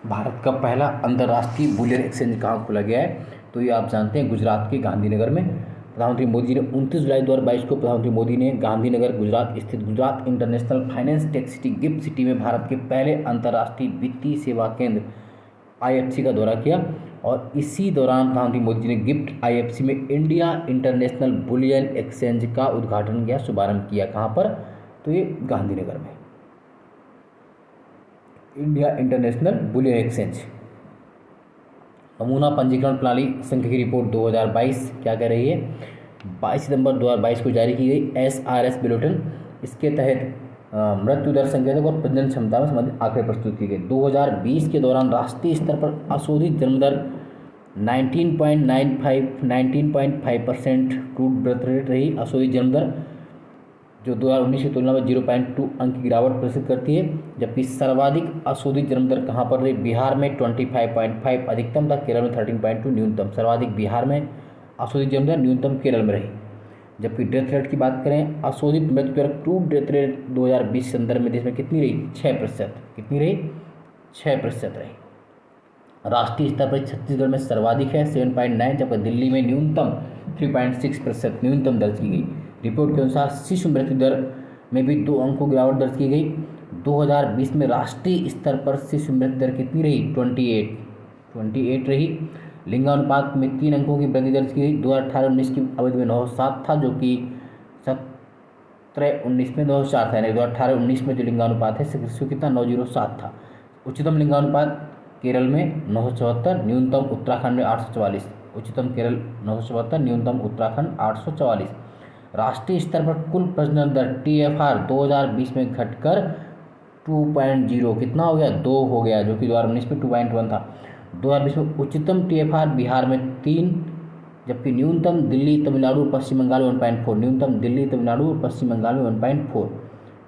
भारत का पहला अंतर्राष्ट्रीय बुलियन एक्सचेंज कहाँ खोला गया है? तो ये आप जानते हैं गुजरात के गांधीनगर में। प्रधानमंत्री मोदी ने 29 जुलाई 2022 को प्रधानमंत्री मोदी ने गांधीनगर गुजरात स्थित Gujarat international finance tech city gift city में भारत के पहले अंतर्राष्ट्रीय वित्तीय सेवा केंद्र IFC का दौरा किया, और इसी दौरान प्रधानमंत्री मोदी जी ने गिफ्ट IFC में इंडिया इंटरनेशनल बुलियन एक्सचेंज का उद्घाटन किया, शुभारंभ किया। कहाँ पर? तो ये गांधीनगर में इंडिया इंटरनेशनल बुलियन एक्सचेंज। नमूना पंजीकरण प्रणाली संघ की रिपोर्ट 2022 क्या कह रही है? 22 सितंबर 2022 को जारी की गई SRS बुलेटिन। इसके तहत मृत्यु दर, संकेतक और प्रजनन क्षमता में संबंधित आंकड़े प्रस्तुत किए गए। 2020 के दौरान राष्ट्रीय स्तर पर अशोधित जन्म दर 19.5% क्रूड बर्थ रेट रही। अशोधित जन्म दर जो 2019 की तुलना में 0.2 अंक की गिरावट प्रदर्शित करती है, जबकि सर्वाधिक अशोधित जन्म दर कहाँ पर रही? बिहार में 25.5 अधिकतम था, केरल में 13.2 न्यूनतम। सर्वाधिक बिहार में अशोधित जन्म दर, न्यूनतम केरल में रही। जबकि डेथ रेट की बात करें, अशोधित मृत्यु दर क्रूड डेथ रेट 2020 के संदर्भ में देश में कितनी रही? 6%। कितनी रही? 6% रही। राष्ट्रीय स्तर पर छत्तीसगढ़ में सर्वाधिक है 7.9, जबकि दिल्ली में न्यूनतम 3.6% न्यूनतम दर्ज की गई। रिपोर्ट के अनुसार शिशु मृत्यु दर में भी 2 अंकों की गिरावट दर्ज की गई। 2020 में राष्ट्रीय स्तर पर शिशु मृत्यु दर कितनी रही? 28 रही। लिंगानुपात में 3 अंकों की वृद्धि दर्ज की गई। 2018-19 की अवधि में 907 था, जो कि 17-19 में 904 था, यानी 2018-19 में जो लिंगानुपात है शिशु कितना 907 था। उच्चतम लिंगानुपात केरल में 974, न्यूनतम उत्तराखंड में 844। उच्चतम केरल 974, न्यूनतम उत्तराखंड 844। राष्ट्रीय स्तर पर कुल प्रजनन दर TFR 2020 में घटकर 2.0 कितना हो गया? 2 हो गया, जो कि 2019 में 2.1 था। 2020 में उच्चतम TFR बिहार में 3, जबकि न्यूनतम दिल्ली, तमिलनाडु, पश्चिम बंगाल में 1.4। न्यूनतम दिल्ली, तमिलनाडु और पश्चिम बंगाल में 1.4।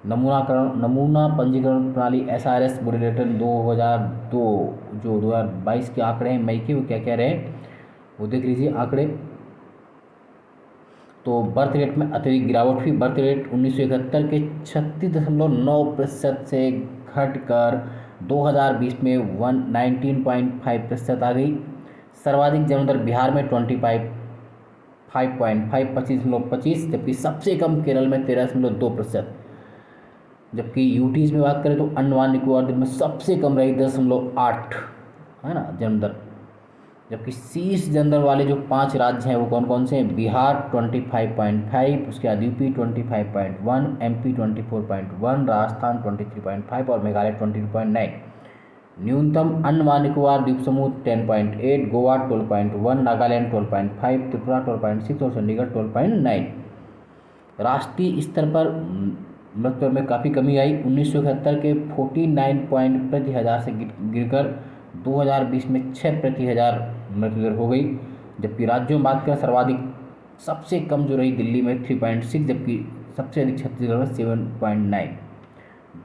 नमूना पंजीकरण प्रणाली SRS बुलेटिन 2002 जो 2022 के आंकड़े हैं मई के, वो क्या कह रहे हैं वो देख लीजिए आंकड़े। तो बर्थ रेट में अत्यधिक गिरावट हुई। बर्थ रेट 1971 के 36.9% से घटकर 2020 में 19.5% आ गई। सर्वाधिक जन्म दर बिहार में 25.25, जबकि सबसे कम केरल में 13.2%। जबकि यूटीज में बात करें तो अंडमान निकोबार द्वीप में सबसे कम रही 10.8 है ना जन्म दर। जबकि शीर्ष जन्म दर वाले जो 5 राज्य हैं वो कौन कौन से हैं? बिहार 25.5, उसके बाद यूपी 25.1, MP 24.1, राजस्थान 23.5 और मेघालय 22.9। न्यूनतम अंडमान निकोबार द्वीप समूह 10.8, गोवा 12.1, नागालैंड 12.5, त्रिपुरा 12.6 और चंडीगढ़ 12.9। राष्ट्रीय स्तर पर मृत्यु में काफ़ी कमी आई। 1971 के 49 पॉइंट प्रति हज़ार से गिरकर 2020 में 6 प्रति हज़ार मृत्यु दर हो गई। जबकि राज्यों में बात करें सर्वाधिक सबसे कम जो रही दिल्ली में 3.6, जबकि सबसे अधिक छत्तीसगढ़ में 7.9।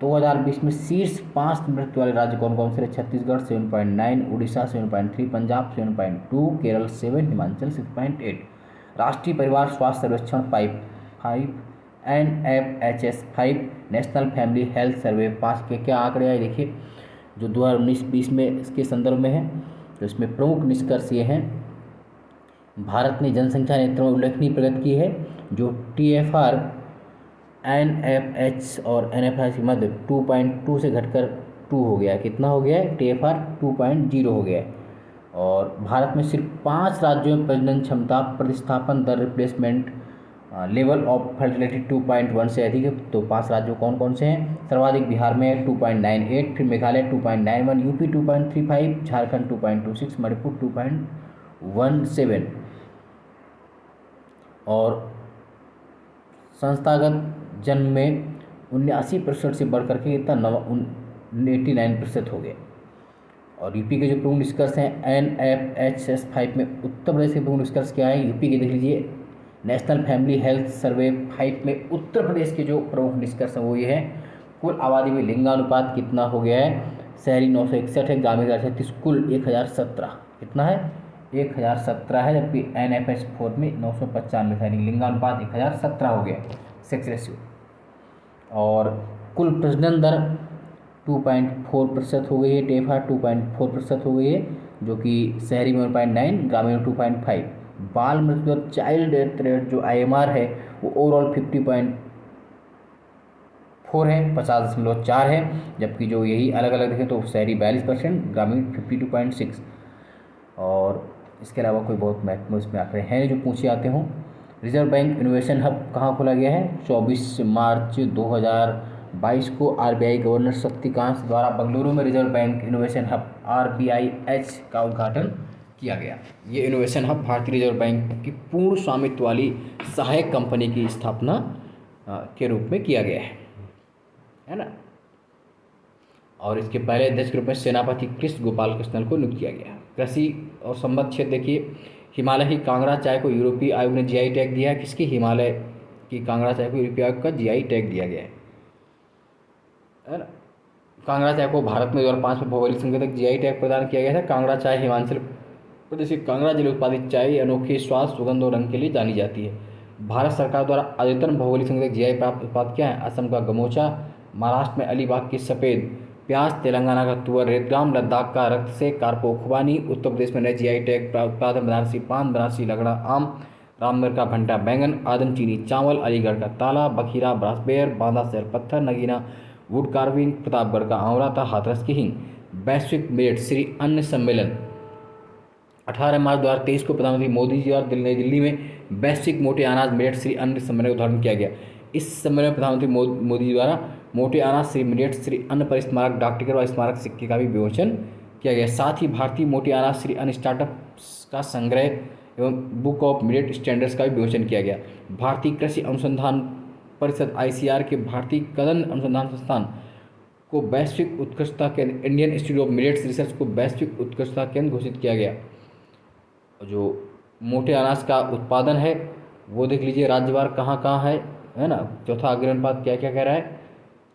2020 में शीर्ष 5 मृत्यु वाले राज्य कौन कौन से रहे? छत्तीसगढ़ 7.9, उड़ीसा 7.3, पंजाब 7.2, केरल 7, हिमाचल 6.8। राष्ट्रीय परिवार स्वास्थ्य सर्वेक्षण 5, NFHS 5, national family health survey 5 के क्या आंकड़े आए देखिए, जो 2019-20 में इसके संदर्भ में है। तो इसमें प्रमुख निष्कर्ष ये हैं। भारत ने जनसंख्या नियंत्रण में उल्लेखनीय प्रगति की है। जो TFR NFH और NFH के मध्य 2.2 से घटकर 2 हो गया है। कितना हो गया है? TFR 2.0 हो गया है। और भारत में सिर्फ 5 राज्यों में प्रजनन क्षमता प्रतिस्थापन दर रिप्लेसमेंट लेवल ऑफ फर्टिलिटी 2.1 से अधिक है। तो 5 राज्यों कौन कौन से हैं? सर्वाधिक बिहार में 2.98, फिर मेघालय 2.91, यूपी 2.35, झारखंड 2.26, मणिपुर 2.17। और संस्थागत जन्म में 79% से बढ़ करके इतना 89% हो गए। और यूपी के जो प्रमुख निष्कर्ष हैं NFHS 5 में उत्तर प्रदेश के प्रमुख निष्कर्ष क्या है? यूपी के देख लीजिए। नेशनल फैमिली हेल्थ सर्वे 5 में उत्तर प्रदेश के जो प्रमुख निष्कर्ष हैं वो ये है। कुल आबादी में लिंगानुपात कितना हो गया है? शहरी 961 है, ग्रामीण 36, कुल 1017। कितना है? 1017 है, जबकि NFH 4 में 995 था, यानी लिंगानुपात 1017 हो गया सेक्स रेशियो। और कुल प्रजनन दर 2.4% हो गई है। TFR 2.4% हो गई है, जो कि शहरी में 1.9, ग्रामीण में 2.5। बाल मृत्यु दर चाइल्ड डेथ रेट जो IMR है वो ओवरऑल 50.4 है, 50.4 है। जबकि जो यही अलग अलग देखें तो शहरी 42%, ग्रामीण 52.6। और इसके अलावा कोई बहुत महत्वपूर्ण इसमें आंकड़े हैं जो पूछे आते हों। रिजर्व बैंक इनोवेशन हब कहाँ खोला गया है? 24 मार्च 2022 को RBI गवर्नर शक्तिकांत द्वारा बेंगलुरु में reserve bank innovation hub RBIH का उद्घाटन किया गया। ये इनोवेशन हब भारतीय रिजर्व बैंक की पूर्ण स्वामित्व वाली सहायक कंपनी की स्थापना के रूप में किया गया है ना। और इसके पहले अध्यक्ष के रूप में सेनापति कृष्ण गोपाल कृष्णन को नियुक्त किया गया। कृषि और संबद्ध क्षेत्र देखिए, हिमालय की कांगड़ा चाय को यूरोपीय आयोग ने GI टैग दिया है। किसकी? हिमालय की कांगड़ा चाय को यूरोपीय आयोग का GI टैग दिया गया है ना। कांगड़ा चाय को भारत में 2005 में भौगोलिक संकेतक GI टैग प्रदान किया गया था। कांगड़ा चाय हिमाचल प्रदेश के कांगड़ा जिले उत्पादित चाय अनोखे स्वाद, सुगंध और रंग के लिए जानी जाती है। भारत सरकार द्वारा अद्यतन भौगोलिक संकेतक GI प्राप्त उत्पाद क्या है? असम का गमोचा, महाराष्ट्र में अलीबाग की सफ़ेद प्याज, तेलंगाना का तुअर रेतग्राम, लद्दाख का रक्त से कारपो खुबानी, उत्तर प्रदेश में नए जीआई टैग उत्पादन बनारसी पान, बनारसी लगड़ा आम, रामगढ़ का भंटा बैंगन, आदम चीनी चावल, अलीगढ़ का ताला, बखीरा ब्रासबेयर, बांदा शहर पत्थर, नगीना वुड कार्विंग, प्रतापगढ़ का आंवला था हाथरस की हिंग। वैश्विक मिलेट श्री अन्न सम्मेलन 18 मार्च 2023 को प्रधानमंत्री मोदी जी और नई दिल्ली में वैश्विक मोटे अनाज मिलेट श्री अन्न सम्मेलन का उद्घाटन किया गया। इस सम्मेलन में प्रधानमंत्री मोदी जी द्वारा मोटे अनाज श्री मिलेट श्री अन्न पर स्मारक डाक टिकट और स्मारक सिक्के का भी विमोचन किया गया। साथ ही भारतीय मोटे अनाज श्री अन्न स्टार्टअप्स का संग्रह एवं बुक ऑफ मिलेट स्टैंडर्ड्स का भी विमोचन किया गया। भारतीय कृषि अनुसंधान परिषद ICAR के भारतीय कदन अनुसंधान संस्थान को वैश्विक उत्कृष्टता केंद्र, Indian institute of millets research को वैश्विक उत्कृष्टता केंद्र घोषित किया गया। जो मोटे अनाज का उत्पादन है वो देख लीजिए राज्यवार कहाँ कहाँ है ना। चौथा अग्रणी अनुपात क्या क्या कह रहा है,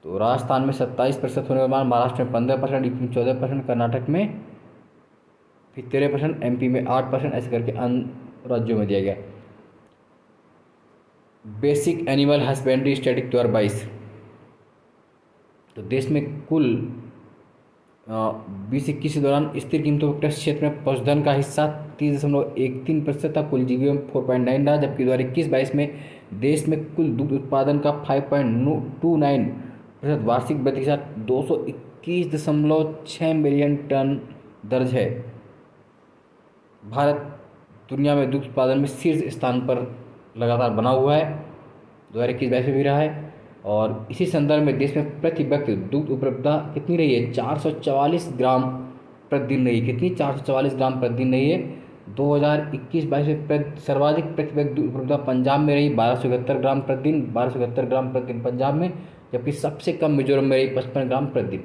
तो राजस्थान में 27% होने के बाद, महाराष्ट्र में 15%, यूपी में 14%, कर्नाटक में फिर 13%, MP में 8%, ऐसे करके अन्य राज्यों में दिया गया। बेसिक एनिमल हस्बेंड्री स्टैटिक 2022, तो देश में कुल 2021 के दौरान स्थिर कीमतों पर क्षेत्र में पशुधन का हिस्सा 30.13% था, कुल GDP में 4.9 रहा, जबकि 2021-22 में देश में कुल दुग्ध उत्पादन का 5.29% वार्षिक वृद्धि के साथ 221.6 मिलियन टन दर्ज है। भारत दुनिया में दुग्ध उत्पादन में शीर्ष स्थान पर लगातार बना हुआ है, 2021-22 में भी रहा है। और इसी संदर्भ में देश में प्रति व्यक्ति दुग्ध उपलब्धता कितनी रही है, 444 ग्राम प्रतिदिन रही। कितनी, 444 ग्राम प्रतिदिन रही है। 2021-22 में सर्वाधिक प्रति व्यक्ति दुग्ध उपलब्धता पंजाब में रही 1271 ग्राम प्रतिदिन, 1271 ग्राम प्रतिदिन पंजाब में, जबकि सबसे कम मिजोरम में रही 55 ग्राम प्रतिदिन।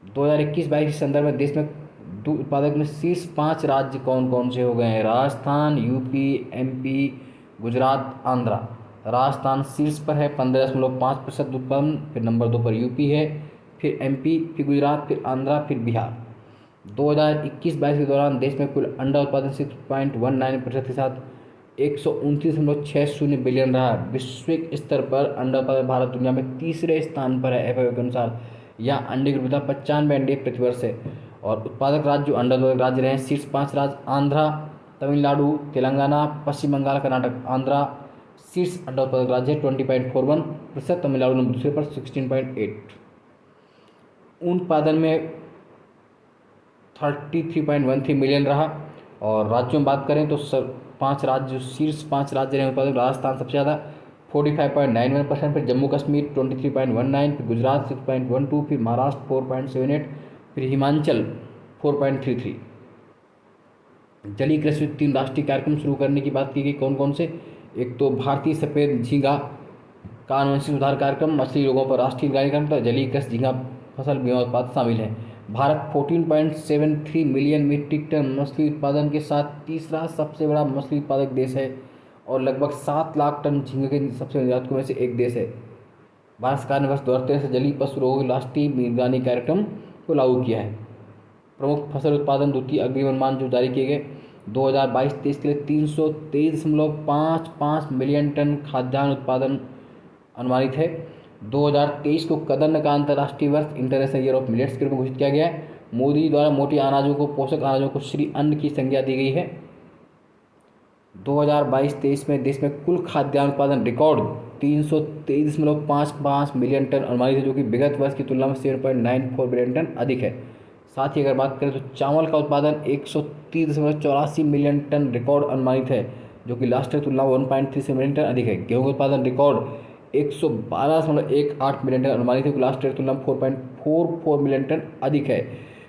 2021-22 के संदर्भ में देश में दूध उत्पादक में शीर्ष 5 राज्य कौन कौन से हो गए हैं, राजस्थान, यूपी, MP, गुजरात, आंध्रा। राजस्थान शीर्ष पर है 15.5% उत्पादन, फिर नंबर 2 पर यूपी है, फिर MP, फिर गुजरात, फिर आंध्रा, फिर बिहार। 2021-22 के दौरान देश में कुल अंडा उत्पादन 6.19% के साथ 129.60 बिलियन रहा। वैश्विक स्तर पर अंडा उत्पादन भारत दुनिया में तीसरे स्थान पर है FAO के अनुसार। यहाँ अंडे की उपलब्धता 95 अंडे प्रतिवर्ष है। और उत्पादक राज्य जो अंडा उत्पादक राज्य रहे हैं, शीर्ष 5 राज्य आंध्रा, तमिलनाडु, तेलंगाना, पश्चिम बंगाल, कर्नाटक। आंध्रा शीर्ष अंडा उत्पादक राज्य 20.41%, तमिलनाडु नंबर दूसरे पर 16.8। ऊन उत्पादन में 33.13 मिलियन रहा। और राज्यों में बात करें तो 5 राज्य, शीर्ष 5 राज्य रहे उत्पादक। राजस्थान सबसे ज़्यादा 45.91%, फिर जम्मू कश्मीर 23.19, फिर गुजरात 6.12, फिर महाराष्ट्र 4.78, फिर हिमाचल 4.33। जलीय कृषि 3 राष्ट्रीय कार्यक्रम शुरू करने की बात की गई। कौन कौन से, एक तो भारतीय सफ़ेद झींगा का आनुवंशिक सुधार कार्यक्रम, मछली रोगों पर राष्ट्रीय निगरानी कार्यक्रम, जलीय कृषि झींगा फसल बीमा उत्पाद शामिल है। भारत 14.73 मिलियन मीट्रिक टन मछली उत्पादन के साथ तीसरा सबसे बड़ा मछली उत्पादक देश है और लगभग 7 लाख टन झींगे के सबसे निर्यातकों में से एक देश है। भारत सरकार ने वर्ष 2013 से जलीय पशु रोग राष्ट्रीय निगरानी कार्यक्रम को लागू किया है। प्रमुख फसल उत्पादन द्वितीय अग्रिम अनुमान जो जारी किए गए 2022-23 के लिए 323.55 मिलियन टन खाद्यान्न उत्पादन अनुमानित है। 2023 को कदन्न का अंतर्राष्ट्रीय वर्ष इंटरनेशनल ईयर ऑफ मिलेट्स के रूप में घोषित किया गया है। मोदी द्वारा मोटे अनाजों को पोषक अनाजों को श्री अन्न की संज्ञा दी गई है। 2022-23 में देश में कुल खाद्यान्न उत्पादन रिकॉर्ड 323.55 मिलियन टन अनुमानित है, जो कि विगत वर्ष की तुलना में 7.94 मिलियन टन अधिक है। साथ ही अगर बात करें तो चावल का उत्पादन 130.84 मिलियन टन रिकॉर्ड अनुमानित है, जो कि लास्ट ईयर की तुलना में 1.36 मिलियन टन अधिक है। गेहूं का उत्पादन रिकॉर्ड 112.18 मिलियन टन अनुमानित है, जो लास्ट ईयर की तुलना में 4.44 मिलियन टन अधिक है।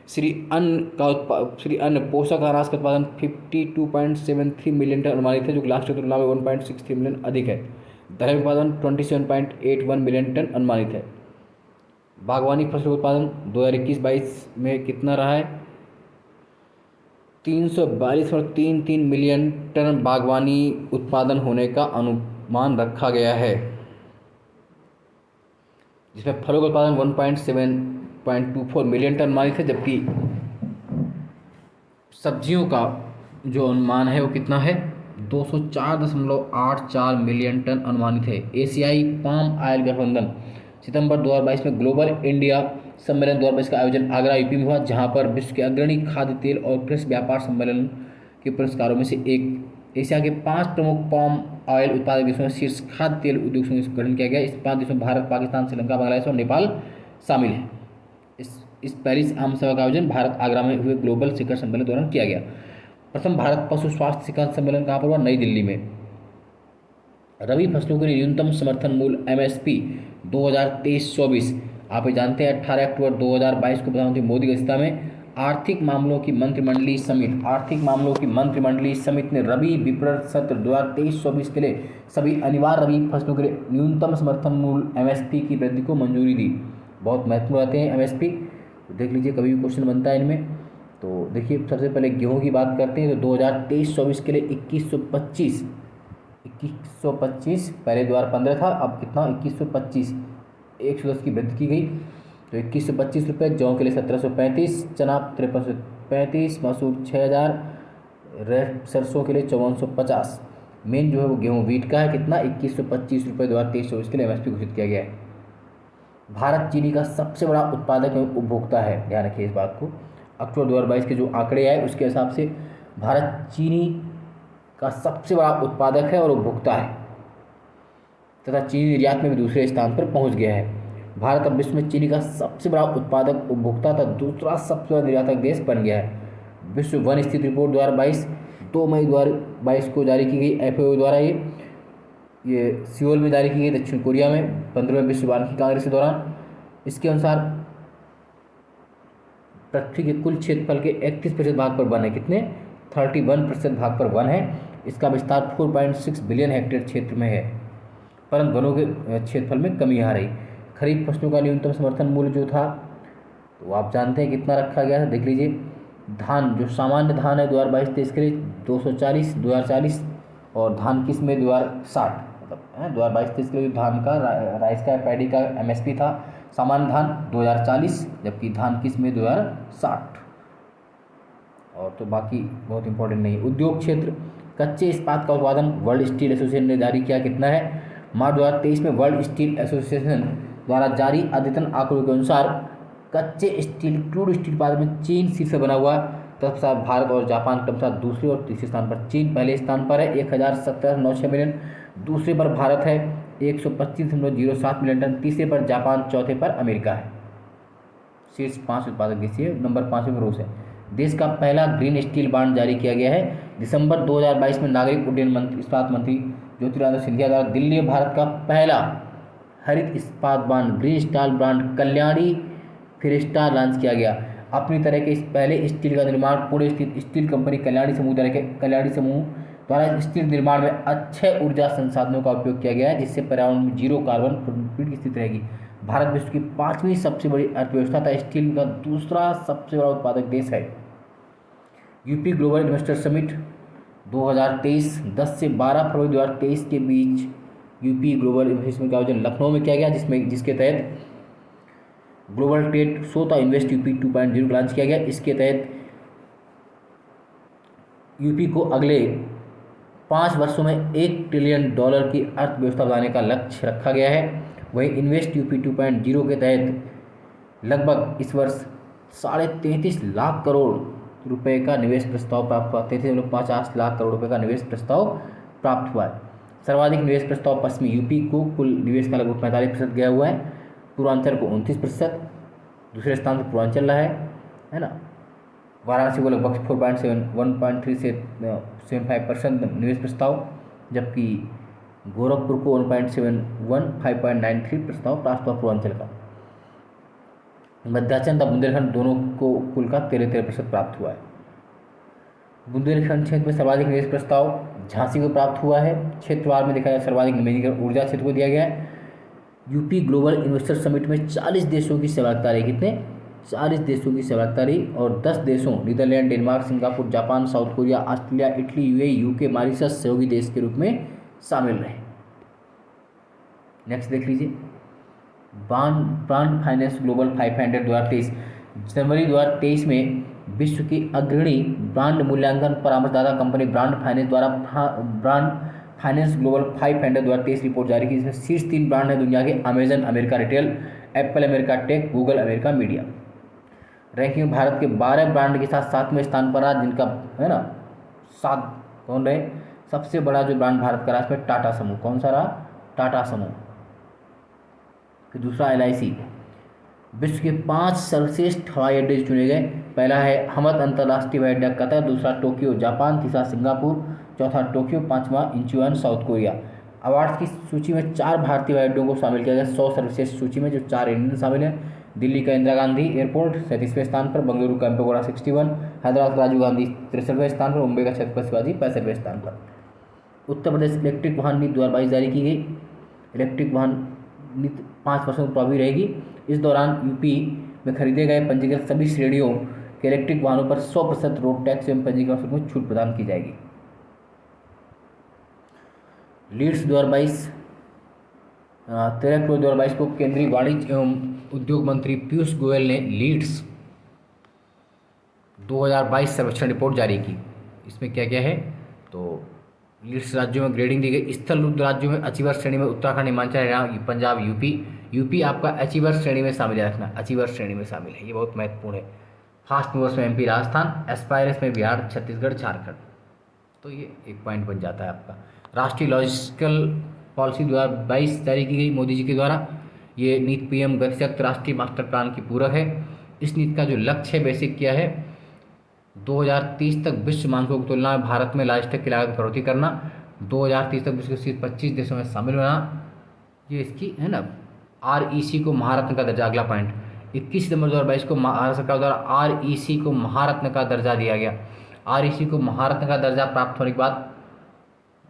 श्री अन्न पोषक अनाज का उत्पादन 52.73 मिलियन टन अनुमानित है, जो कि लास्ट ईयर की तुलना में 1.63 मिलियन अधिक है। दलहन उत्पादन 27.81 मिलियन टन अनुमानित है। बागवानी फसल उत्पादन 2021-22 में कितना रहा है, 342.33 मिलियन टन बागवानी उत्पादन होने का अनुमान रखा गया है, जिसमें फलों का उत्पादन 1.724 मिलियन टन अनुमानित है, जबकि सब्जियों का जो अनुमान है वो कितना है 204.84 मिलियन टन अनुमानित है। एशियाई पाम ऑयल गठबंधन सितंबर 2022 में ग्लोबल इंडिया सम्मेलन 2022 का आयोजन आगरा यूपी में हुआ, जहां पर विश्व के अग्रणी खाद्य तेल और कृषि व्यापार सम्मेलन के पुरस्कारों में से एक एशिया के 5 प्रमुख पाम ऑयल उत्पादक देशों में शीर्ष खाद्य तेल उद्योग संघ का गठन किया गया। इस 5 देशों में भारत, पाकिस्तान, श्रीलंका, बांग्लादेश और नेपाल शामिल हैं। इस पेरिस आम सभा का आयोजन भारत आगरा में हुए ग्लोबल शिखर सम्मेलन के दौरान किया गया। प्रथम भारत पशु स्वास्थ्य शिखर सम्मेलन कहाँ पर हुआ? नई दिल्ली में। रबी फसलों के लिए न्यूनतम समर्थन मूल्य MSP 2023-24 आप ये जानते हैं 18 अक्टूबर 2022 को प्रधानमंत्री मोदी की अध्यक्षता में आर्थिक मामलों की मंत्रिमंडलीय समिति ने रबी विपणन सत्र 2023-24 के लिए सभी अनिवार्य रबी फसलों के लिए न्यूनतम समर्थन मूल्य MSP की वृद्धि को मंजूरी दी। बहुत महत्वपूर्ण रहते हैं MSP, तो देख लीजिए कभी भी क्वेश्चन बनता है इनमें। तो देखिए सबसे पहले गेहूं की बात करते हैं, तो 2023-24 के लिए 2125 पहले 2015 था, अब कितना 2125, 110 की वृद्धि की गई, तो 2125 रुपये। जौ के लिए 1735, चना 5335, मसूर 6000, रेड सरसों के लिए 5450। मेन जो है वो गेहूँ वीट का है, कितना 2125 रुपये 2023-24 के लिए MSP घोषित किया गया है। भारत चीनी का सबसे बड़ा उत्पादक एवं उपभोक्ता है, ध्यान रखिए इस बात को। अक्टूबर 2022 के जो आंकड़े आए उसके हिसाब से भारत चीनी का सबसे बड़ा उत्पादक है और उपभोक्ता है, तथा चीनी निर्यात में भी दूसरे स्थान पर पहुंच गया है। भारत अब विश्व में चीनी का सबसे बड़ा उत्पादक, उपभोक्ता तथा दूसरा सबसे बड़ा निर्यातक देश बन गया है। विश्व वन स्थिति रिपोर्ट 2022 2 मई 2022 को जारी की गई FAO द्वारा। ये सियोल में जारी की गई, दक्षिण कोरिया में 15वें विश्व वानिकी कांग्रेस के दौरान। इसके अनुसार पृथ्वी के कुल क्षेत्रफल के 31% भाग पर वन है, कितने 31% भाग पर वन है। इसका विस्तार 4.6 बिलियन हेक्टेयर क्षेत्र में है, परंतु वनों के क्षेत्रफल में कमी आ रही। खरीफ फसलों का न्यूनतम समर्थन मूल्य जो था तो आप जानते हैं कितना रखा गया है, देख लीजिए। धान जो सामान्य धान है 2022-23 के लिए 2040 और धान किस्म में 2060, मतलब 2022-23 के लिए धान का राइस का पैडी का MSP था सामान्य धान 2040, जबकि धान किस्म में 2060। और तो बाकी बहुत इंपॉर्टेंट नहीं। उद्योग क्षेत्र, कच्चे इस्पात का उत्पादन वर्ल्ड स्टील एसोसिएशन ने जारी किया, कितना है मार्च 2023 में वर्ल्ड स्टील एसोसिएशन द्वारा जारी अद्यतन आंकड़ों के अनुसार कच्चे स्टील, क्रूड स्टील उत्पादन में चीन शीर्ष बना हुआ, तथा भारत और जापान क्रमशः दूसरे और तीसरे स्थान पर। चीन पहले स्थान पर है 1017.96 मिलियन, दूसरे पर भारत है 125.07 मिलियन टन, तीसरे पर जापान, चौथे पर अमेरिका है। शीर्ष 5 उत्पादक देश है, नंबर 5 में रूस है। देश का पहला ग्रीन स्टील बॉन्ड जारी किया गया है दिसंबर 2022 में। नागरिक उड्डयन इस्पात मंत्री ज्योतिरादित्य सिंधिया द्वारा दिल्ली में भारत का पहला हरित इस्पात bond green steel bond Kalyani Ferresta launch किया गया। अपनी तरह के इस पहले स्टील का निर्माण पुणे स्थित स्टील कंपनी कल्याणी समूह द्वारा स्टील निर्माण में अक्षय ऊर्जा संसाधनों का उपयोग किया गया है, जिससे पर्यावरण में जीरो कार्बन फुटप्रिंट की स्थिति रहेगी। भारत विश्व की 5वीं सबसे बड़ी अर्थव्यवस्था तथा स्टील का दूसरा सबसे बड़ा उत्पादक देश है। यूपी ग्लोबल इन्वेस्टर समिट 2023 10 से 12 फरवरी 2023 के बीच यूपी ग्लोबल इन्वेस्टमेंट का आयोजन लखनऊ में किया गया, जिसके तहत ग्लोबल ट्रेड शो था इन्वेस्ट यूपी 2.0 लॉन्च किया गया। इसके तहत यूपी को अगले 5 वर्षों में $1 ट्रिलियन की अर्थव्यवस्था बनाने का लक्ष्य रखा गया है। वहीं इन्वेस्ट यूपी 2.0 के तहत लगभग इस वर्ष 33.5 लाख करोड़ रुपए का निवेश प्रस्ताव प्राप्त हुआ। 33.50 लाख करोड़ रुपए का निवेश प्रस्ताव प्राप्त हुआ है। सर्वाधिक निवेश प्रस्ताव पश्चिमी यूपी को कुल निवेश का लगभग 45% गया हुआ है, पूर्वांचल को 29%, दूसरे स्थान पर पूर्वांचल रहा है ना। वाराणसी को लगभग 1.3 से 75% निवेश प्रस्ताव, जबकि गोरखपुर को 5.93 प्रस्ताव प्राप्त हुआ पूर्वांचल का। मध्यांचल तथा बुंदेलखंड दोनों को कुल का 13% प्राप्त हुआ है। बुंदेलखंड क्षेत्र में सर्वाधिक निवेश प्रस्ताव झांसी को प्राप्त हुआ है। क्षेत्रवार में देखा जाए सर्वाधिक नवीनीकरण ऊर्जा क्षेत्र को दिया गया है। यूपी ग्लोबल इन्वेस्टर समिट में 40 देशों की सहभागिता रही, कितने 40 देशों की सहभागिता रही, और 10 देशों Netherlands, Denmark, Singapore, Japan, South Korea, Australia, Italy, UAE, UK, Mauritius सहयोगी देश के रूप में शामिल रहे। नेक्स्ट देख लीजिए, ब्रांड फाइनेंस ग्लोबल 500 2023 जनवरी 2023 में विश्व की अग्रणी ब्रांड मूल्यांकन परामर्शदाता company brand finance global 500 2023 report जारी की, जिसमें शीर्ष 3 ब्रांड है दुनिया के Amazon, America retail Apple America tech, Google America media. Ranking में भारत के 12 ब्रांड के साथ 7वें स्थान पर रहा, जिनका है ना 7 कौन रहे, सबसे बड़ा जो ब्रांड भारत का रहा इसमें टाटा समूह। कौन सा रहा? टाटा समूह। फिर दूसरा LIC। विश्व के 5 सर्वश्रेष्ठ हवाई अड्डे चुने गए। पहला है हमद अंतर्राष्ट्रीय हवाई अड्डा कतर, दूसरा टोक्यो जापान, तीसरा सिंगापुर, चौथा टोक्यो, पांचवा इंचियोन साउथ कोरिया। अवार्ड्स की सूची में 4 भारतीय हवाई अड्डों को शामिल किया गया 100 सर्वश्रेष्ठ सूची में, जो 4 इंडियन शामिल हैं। दिल्ली का इंदिरा गांधी एयरपोर्ट 37वें स्थान पर, बेंगलुरु का एम्पेगोड़ा 61, हैदराबाद का राजीव गांधी 63वें स्थान पर, मुंबई का छत्रपति शिवाजी 65वें स्थान पर। उत्तर प्रदेश इलेक्ट्रिक वाहन नीति 2022 जारी की गई। इलेक्ट्रिक वाहन नीति 5 वर्षों प्रभावी रहेगी। इस दौरान यूपी में खरीदे गए पंजीकृत सभी श्रेणियों के इलेक्ट्रिक वाहनों पर 100% रोड टैक्स एवं पंजीकरण शुल्क में छूट प्रदान की जाएगी। लीड्स 2022 13 अक्टूबर 2022 को केंद्रीय वाणिज्य एवं उद्योग मंत्री पीयूष गोयल ने लीड्स 2022 सर्वेक्षण रिपोर्ट जारी की। इसमें क्या क्या है? तो लीड्स राज्यों में ग्रेडिंग दी गई। स्थल रुद्र राज्यों में अचीवर श्रेणी में उत्तराखंड, हिमाचल, हरियाणा, पंजाब, यूपी आपका अचीवर श्रेणी में शामिल है, रखना अचीवर श्रेणी में शामिल है, ये बहुत महत्वपूर्ण है। फास्ट मूवर्स में MP राजस्थान, एस्पायरस में बिहार, छत्तीसगढ़, झारखंड। तो ये एक पॉइंट बन जाता है आपका। राष्ट्रीय लॉजिस्टिकल पॉलिसी 2022 जारी की गई मोदी जी के द्वारा। ये नीति PM गतिशक्त राष्ट्रीय मास्टर प्लान की पूरक है। इस नीति का जो लक्ष्य है बेसिक क्या है? 2030 तक विश्व मानकों की तुलना में भारत में लॉजिस्टिक की लागत में कटौती करना, 2030 तक विश्व के शीर्ष 25 देशों में शामिल होना, ये इसकी है ना। REC को महारत्न का दर्जा, अगला पॉइंट 21 सितंबर 2022 को भारत सरकार द्वारा REC को महारत्न का दर्जा दिया गया। REC को महारत्न का दर्जा प्राप्त होने के बाद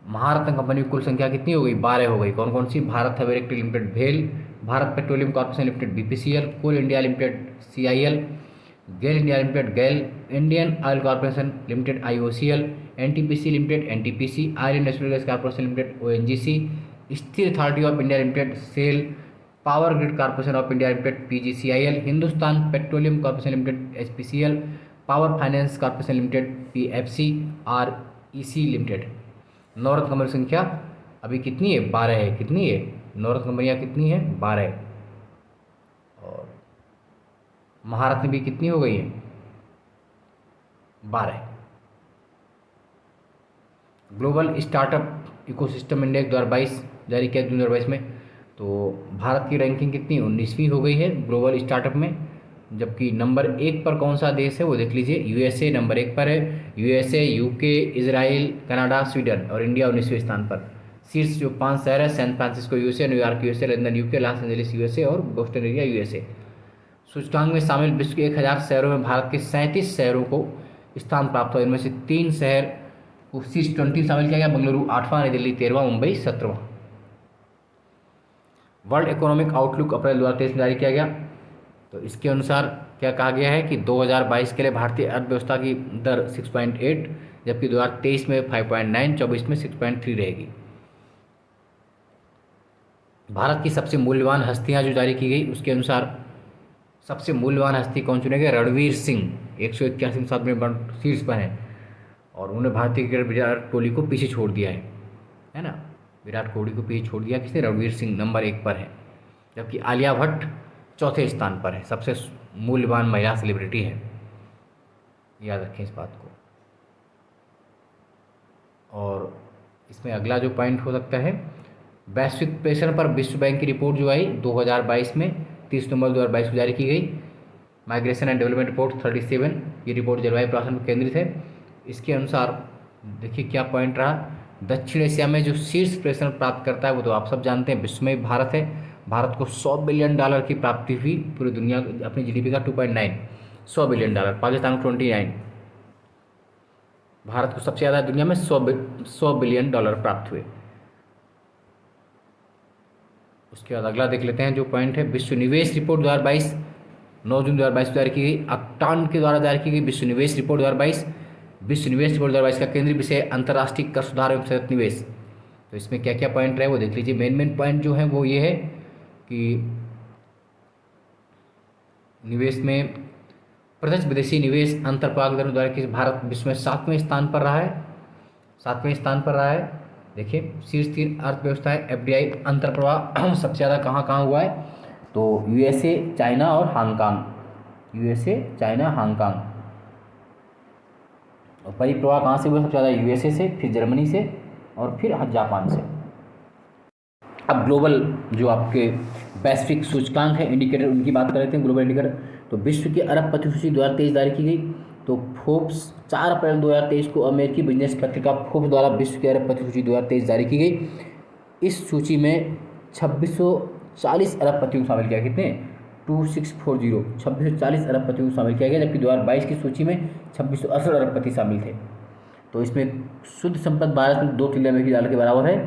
महारत्न कंपनी की कुल संख्या कितनी हो गई? 12 हो गई। कौन कौन सी? भारत हेवी इलेक्ट्रिक लिमिटेड भेल, Bharat petroleum corporation limited BPCL, coal India limited CIL, GAIL India limited GAIL, Indian oil corporation limited IOCL, NTPC limited NTPC, oil natural gas corporation limited ONGC, steel authority of India limited SAIL, power grid corporation of India limited PGCIL, Hindustan petroleum corporation limited HPCL, power finance corporation limited PFC, REC limited. Navratna company संख्या अभी कितनी है? 12 है। कितनी है? नवरत्न कंपनियाँ कितनी है? 12। और महारत्न भी कितनी हो गई है? 12। ग्लोबल स्टार्टअप इकोसिस्टम इंडेक्स 2022 जारी किया जून 2022 में। तो भारत की रैंकिंग कितनी? 19वीं हो गई है ग्लोबल स्टार्टअप में। जबकि नंबर 1 पर कौन सा देश है वो देख लीजिए। USA नंबर 1 पर है। USA, UK, Israel, Canada, Sweden, और इंडिया 19वें स्थान पर। शीर्ष जो 5 शहर है: सैन फ्रांसिस्को USA, न्यूयॉर्क USA, London UK, Los Angeles USA और बोस्टन एरिया USA। सूचकांक में शामिल विश्व के 1000 शहरों में भारत के 37 शहरों को स्थान प्राप्त हुआ। इनमें से 3 शहर को शीर्ष 20 शामिल किया गया। बेंगलुरु 8वां, नई दिल्ली 13वां, मुंबई 17वां। वर्ल्ड इकोनॉमिक आउटलुक अप्रैल 2023 में जारी किया गया। तो इसके अनुसार क्या कहा गया है कि 2022 के लिए भारतीय अर्थव्यवस्था की दर 6.8, जबकि 2023 में 5.9, 24 में 6.3 रहेगी। भारत की सबसे मूल्यवान हस्तियां जो जारी की गई उसके अनुसार सबसे मूल्यवान हस्ती कौन चुने गए? रणवीर सिंह 181 साथ में शीर्ष पर हैं, और उन्होंने भारतीय क्रिकेट विराट कोहली को पीछे छोड़ दिया है ना। विराट कोहली को पीछे छोड़ दिया किसने? रणवीर सिंह नंबर 1 पर है। जबकि आलिया भट्ट चौथे स्थान पर है, सबसे मूल्यवान महिला सेलिब्रिटी है, याद रखें इस बात को। और इसमें अगला जो पॉइंट हो सकता है, वैश्विक प्रेशर पर विश्व बैंक की रिपोर्ट जो आई 2022 में 30 नवंबर 2022 को जारी की गई। माइग्रेशन एंड डेवलपमेंट रिपोर्ट 37, ये रिपोर्ट जलवायु परिवर्तन पर केंद्रित है। इसके अनुसार देखिए क्या पॉइंट रहा, दक्षिण एशिया में जो शीर्ष प्रेशर प्राप्त करता है वो तो आप सब जानते हैं, विश्व में भारत है। भारत को $100 बिलियन की प्राप्ति हुई, पूरी दुनिया अपनी GDP का 2.9, $100 बिलियन। पाकिस्तान को 29, भारत को सबसे ज़्यादा दुनिया में $100 बिलियन प्राप्त हुए। उसके बाद अगला देख लेते हैं जो पॉइंट है, विश्व निवेश रिपोर्ट 2022 9 जून 2022 को जारी की गई। अक्टान के द्वारा जारी की गई विश्व निवेश रिपोर्ट 2022। विश्व निवेश रिपोर्ट 2022 का केंद्रीय विषय अंतर्राष्ट्रीय कर सुधार एवं सतत निवेश। तो इसमें क्या क्या पॉइंट रहे वो देख लीजिए। मेन पॉइंट जो है वो ये है कि निवेश में प्रत्यक्ष विदेशी निवेश अंतरप्रवाह दर द्वारा कि भारत विश्व में 7वें स्थान पर रहा है, 7वें स्थान पर रहा है। देखिए शीर्ष 3 अर्थव्यवस्था है। FDI अंतरप्रवाह सबसे ज़्यादा कहाँ हुआ है? तो यूएसए, चाइना और हांगकांग, यूएसए, चाइना, हांगकांग। और परिप्रवाह कहाँ से हुआ सबसे ज़्यादा? यूएसए से, फिर जर्मनी से और फिर जापान से। अब ग्लोबल जो आपके वैश्विक सूचकांक है, इंडिकेटर, उनकी बात कर लेते हैं। ग्लोबल इंडिकेटर, तो विश्व की अरबपति सूची 2023 जारी की गई। तो फोर्ब्स 4 अप्रैल 2023 को अमेरिकी बिजनेस पत्रिका फोर्ब्स द्वारा विश्व की अरबपति सूची 2023 जारी की गई। इस सूची में 2640 अरबपतियों को शामिल किया। कितने? 2640 2640 अरबपतियों को शामिल किया गया, जबकि 2022 की सूची में 2668 अरबपति शामिल थे। तो इसमें शुद्ध संपत्ति भारत में $2 ट्रिलियन के बराबर है।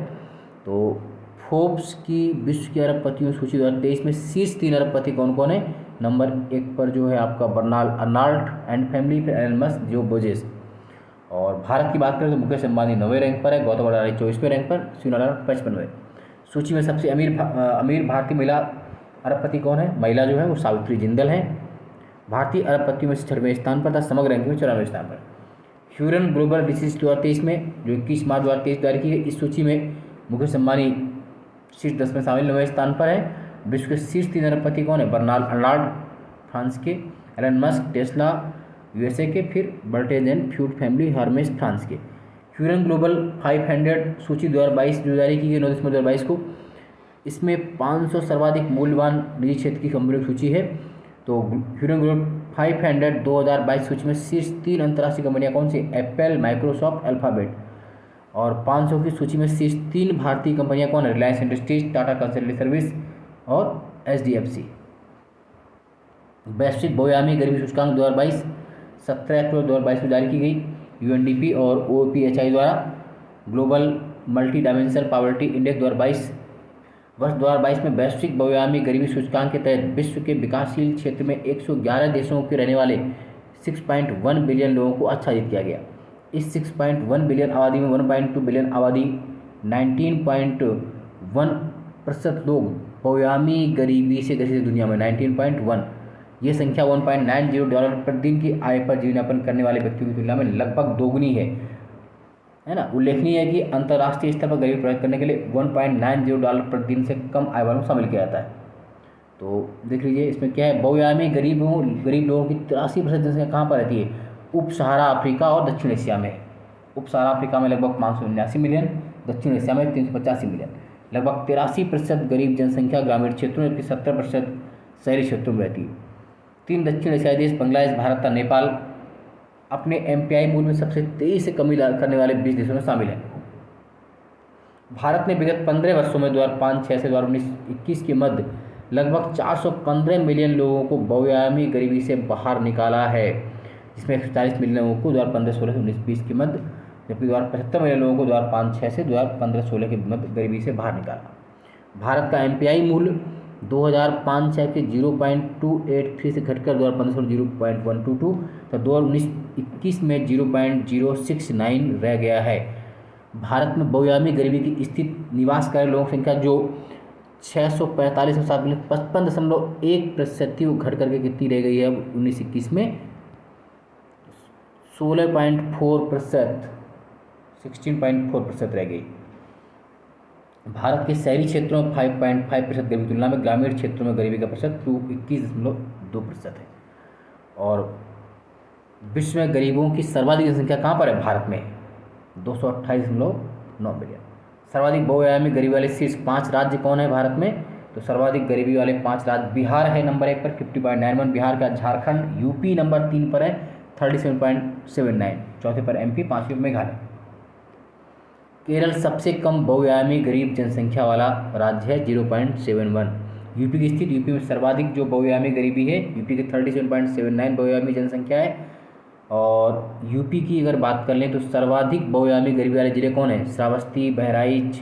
तो फोर्ब्स की विश्व की अरबपतियों सूची 2023 में शीर्ष 3 अरबपति कौन कौन है? नंबर 1 पर जो है आपका बर्नार्ड अर्नाल्ड एंड फैमिली, फिर एलन मस्क, जो बोजेस। और भारत की बात करें तो मुकेश अंबानी 9वें रैंक पर है, गौतम अडानी 24वें रैंक पर, शिव नारायण 55वें। सूची में सबसे अमीर भारतीय महिला अरबपति कौन है? महिला जो है वो सावित्री जिंदल है। भारतीय अरबपतियों में से 6वें स्थान पर था, समग्र रैंकिंग में 94वें स्थान पर। ह्यूरन ग्लोबल डिसीज 2023 में जो 21 मार्च 2023 जारी की गई, इस सूची में मुकेश अंबानी शीर्ष 10 में शामिल 9वें स्थान पर है। विश्व के शीर्ष 3 अरबपति कौन है? बर्नार्ड अर्नाल्ड फ्रांस के, एलन मस्क टेस्ला यूएसए के, फिर बर्टेज एंड फ्यूड फैमिली हर्मेस फ्रांस के। ह्यूरन ग्लोबल 500 सूची 2022 जो जारी की गई 9 दिसंबर 2022 को, इसमें 500 सर्वाधिक मूल्यवान निजी क्षेत्र की कंपनियों की सूची है। तो ह्यूरन ग्लोबल 500 2022 सूची में शीर्ष 3 अंतर्राष्ट्रीय कंपनियां कौन सी? Apple, Microsoft, alphabet. और 500 की सूची में शीर्ष 3 भारतीय कंपनियां कौन है? Reliance industries, Tata consultancy service और एचडीएफसी। वैश्विक बहुआयामी गरीबी सूचकांक 2022 17 अप्रैल 2022 में जारी की गई यूएनडीपी और ओपीएचआई द्वारा। Global multi dimensional poverty index 2022 वर्ष 2022 में वैश्विक बहुआयामी गरीबी सूचकांक के तहत विश्व के विकासशील क्षेत्र में 111 देशों के रहने वाले 6.1 बिलियन लोगों को आच्छादित किया गया। इस 6.1 बिलियन आबादी में 1.2 बिलियन आबादी 19.1% लोग बहुआयामी गरीबी से ग्रसित दुनिया में 19.1। ये संख्या $1.90 प्रतिदिन की आय पर जीवन यापन करने वाले व्यक्तियों की तुलना में लगभग दोगुनी है ना। उल्लेखनीय है कि अंतर्राष्ट्रीय स्तर पर गरीबी प्रभावित करने के लिए $1.90 प्रतिदिन से कम आय वालों को शामिल किया जाता है। तो देख लीजिए इसमें क्या है, बहुआयामी गरीब लोगों की 83% जनसंख्या कहाँ पर रहती है? उप सहारा अफ्रीका और दक्षिण एशिया में। उप सहारा अफ्रीका में लगभग 579 मिलियन, दक्षिण एशिया में 385 मिलियन। लगभग 83% गरीब जनसंख्या ग्रामीण क्षेत्रों में, जबकि 70% शहरी क्षेत्रों में रहती है। 3 दक्षिण एशियाई देश बांग्लादेश, भारत और नेपाल अपने एमपीआई मूल्य में सबसे तेजी से कमी करने वाले 20 देशों में शामिल है। भारत ने विगत 15 वर्षों में 2005-06 से 2019-21 के मध्य लगभग 415 मिलियन लोगों को बहुआयामी गरीबी से बाहर निकाला है, जिसमें 140 मिलियन लोगों को 2015-16 से 19-20 के मध्य, जबकि 75 मिलियन लोगों को 2005-06 से 2015-16 के मध्य गरीबी से बाहर निकाला। भारत का एमपीआई मूल्य 2005-06 के 0.283 से घटकर 2015 में 0.122 तो 2019-21 में 0.069 रह गया है। भारत में बहुआयामी गरीबी की स्थिति निवास कर लोगों की संख्या जो 645 में 7 मिलियन 55.1% थी, वो घट करके कितनी रह गई है अब 19-21 में? 16.4%, 16.4% रह गई। भारत के शहरी क्षेत्रों में 5.5% गरीबी की तुलना में ग्रामीण क्षेत्रों में गरीबी का प्रतिशत 21.2% है। और विश्व में गरीबों की सर्वाधिक जनसंख्या कहाँ पर है? भारत में 228.9 मिलियन। सर्वाधिक बहुआयामी गरीबी वाले शीर्ष 5 राज्य कौन है भारत में? तो सर्वाधिक गरीबी वाले 5 राज्य, बिहार है नंबर 1 पर 50.91 बिहार का, झारखंड, यूपी नंबर 3 पर है 37.79, चौथे पर एमपी, 5वें पर मेघालय। केरल सबसे कम बहुआयामी गरीब जनसंख्या वाला राज्य है 0.71। यूपी की स्थिति, यूपी में सर्वाधिक जो बहुआयामी गरीबी है, यूपी की 37.79 बहुआयामी जनसंख्या है। और यूपी की अगर बात कर लें तो सर्वाधिक बहुआयामी गरीबी वाले जिले कौन है? श्रावस्ती, बहराइच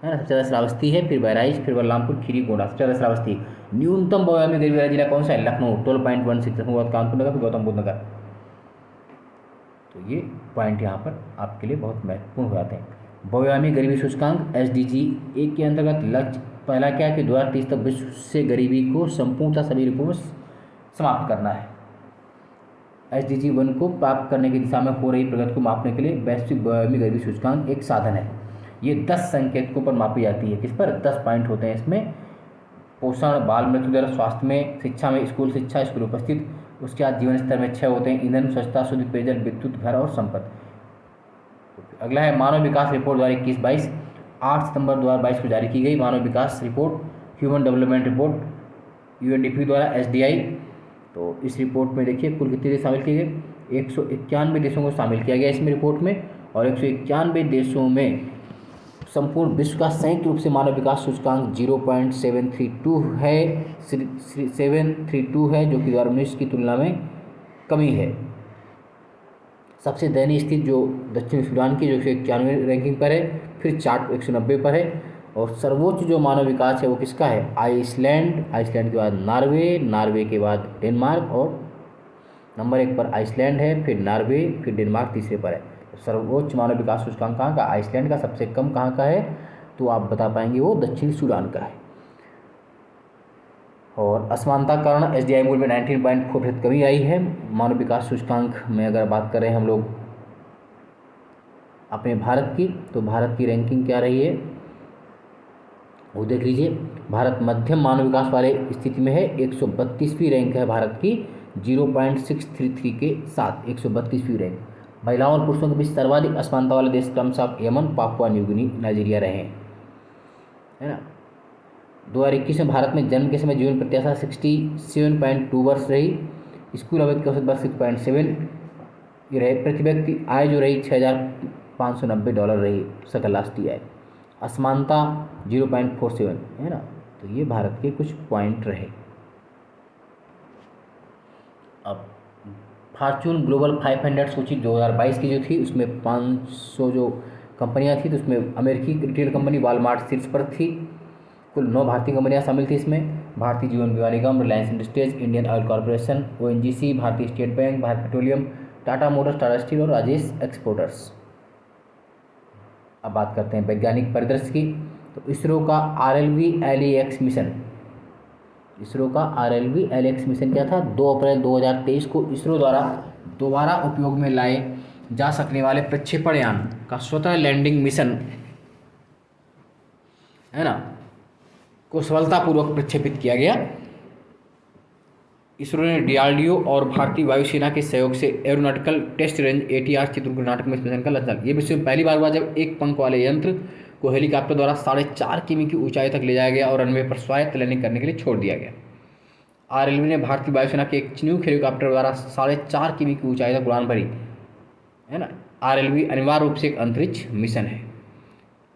है ना, सबसे ज़्यादा श्रावस्ती है, फिर बहराइच, फिर बलरामपुर, खीरी, गोंडा, सबसे ज़्यादा श्रावस्ती। न्यूनतम बहुआयामी गरीबी वाला जिला कौन सा है? लखनऊ 12.16, लखनऊ, कानपुर नगर, फिर गौतम बुद्ध नगर। तो ये पॉइंट यहाँ पर आपके लिए बहुत महत्वपूर्ण हो जाते हैं। बहुआयामी गरीबी सूचकांक SDG 1 के अंतर्गत लक्ष्य पहला क्या है कि 2030 तक विश्व से गरीबी को संपूर्णतः सभी रूपों में समाप्त करना है। SDG 1 को प्राप्त करने की दिशा में हो रही प्रगति को मापने के लिए वैश्विक बहुआयामी गरीबी सूचकांक एक साधन है। ये 10 संकेतकों पर मापी जाती है। किस पर? 10 पॉइंट होते हैं इसमें। पोषण, बाल मृत्यु दर, स्वास्थ्य में, शिक्षा में, स्कूल शिक्षा, स्कूल उपस्थित। उसके बाद जीवन स्तर में 6 होते हैं: ईंधन, स्वच्छता, शुद्ध पेयजल, विद्युत, घर और संपत्ति। अगला है मानव विकास रिपोर्ट 2021-22, 8 सितंबर 2022 को जारी की गई मानव विकास report, human development report UNDP द्वारा एसडीआई। तो इस रिपोर्ट में देखिए कुल कितने देश शामिल किए गए, 191 देशों को शामिल किया गया इसमें रिपोर्ट में, और 191 देशों में संपूर्ण विश्व का संयुक्त रूप से मानव विकास सूचकांक 0.732 है, 732 है, जो कि 2019 की तुलना में कमी है। सबसे दयनीय स्थिति जो दक्षिण सूडान की, जो 191 रैंकिंग पर है, फिर चार्ट 190 पर है, और सर्वोच्च जो मानव विकास है वो किसका है, आइसलैंड, आइसलैंड के बाद नॉर्वे, नॉर्वे के बाद डेनमार्क, और नंबर 1 पर आइसलैंड है, फिर नॉर्वे, फिर डेनमार्क तीसरे पर है। सर्वोच्च मानव विकास सूचकांक कहाँ का, आइसलैंड का, सबसे कम कहाँ का है, तो आप बता पाएंगे वो दक्षिण सूडान का है। और असमानता के कारण एसडीआई मूल्य में 19.4% कमी आई है। मानव विकास सूचकांक में अगर बात करें हम लोग अपने भारत की, तो भारत की रैंकिंग क्या रही है वो देख लीजिए। भारत मध्यम मानव विकास वाले स्थिति में है, 132वीं रैंक है भारत की, 0.633 के साथ 132वीं रैंक। महिलाओं और पुरुषों के बीच सर्वाधिक असमानता वाले देश क्रमशः Yemen, Papua New Guinea, Nigeria रहे हैं, है ना। 2021 में भारत में जन्म के समय जीवन प्रत्याशा 67.2 वर्ष रही, स्कूल अवधि औसत वर्ष 6.7 ये रहे, प्रति व्यक्ति आय जो रही $6,590 रही, सकल राष्ट्रीय आय। असमानता 0.47 है ना। तो ये भारत के कुछ पॉइंट रहे। अब फॉर्च्यून ग्लोबल 500 सूची 2022 की जो थी, उसमें 500 जो कंपनियां थी, तो उसमें अमेरिकी रिटेल कंपनी वॉलमार्ट शीर्ष पर थी। कुल 9 भारतीय कंपनियां शामिल थी इसमें, Bharatiya Jeevan Bima Nigam, Reliance Industries, Indian Oil Corporation, ONGC, Bharatiya State Bank, Bharat petroleum, Tata Motors, Tata Steel और राजेश एक्सपोर्टर्स। अब बात करते हैं वैज्ञानिक परिदृश्य की। तो इसरो का RLV-LAX मिशन, इसरो का RLV-LAX मिशन क्या था, 2 अप्रैल 2023 को इसरो द्वारा दोबारा उपयोग में लाए जा सकने वाले प्रक्षेपण यान का स्वतः लैंडिंग मिशन, है ना, को सफलतापूर्वक प्रक्षेपित किया गया। इसरो ने डीआरडीओ और भारतीय वायुसेना के सहयोग से aeronautical test range ATR Chitrakoot Karnataka में इस मिशन का लंच। ये विश्व में पहली बार हुआ जब एक पंख वाले यंत्र को हेलीकॉप्टर द्वारा 4.5 किमी की ऊंचाई तक ले जाया गया और रनवे पर स्वायत्त लैंडिंग करने के लिए छोड़ दिया गया। RLV ने भारतीय वायुसेना के एक चिनूक हेलीकॉप्टर द्वारा 4.5 किमी की ऊंचाई तक उड़ान भरी, है ना। RLV अनिवार्य रूप से एक अंतरिक्ष मिशन है।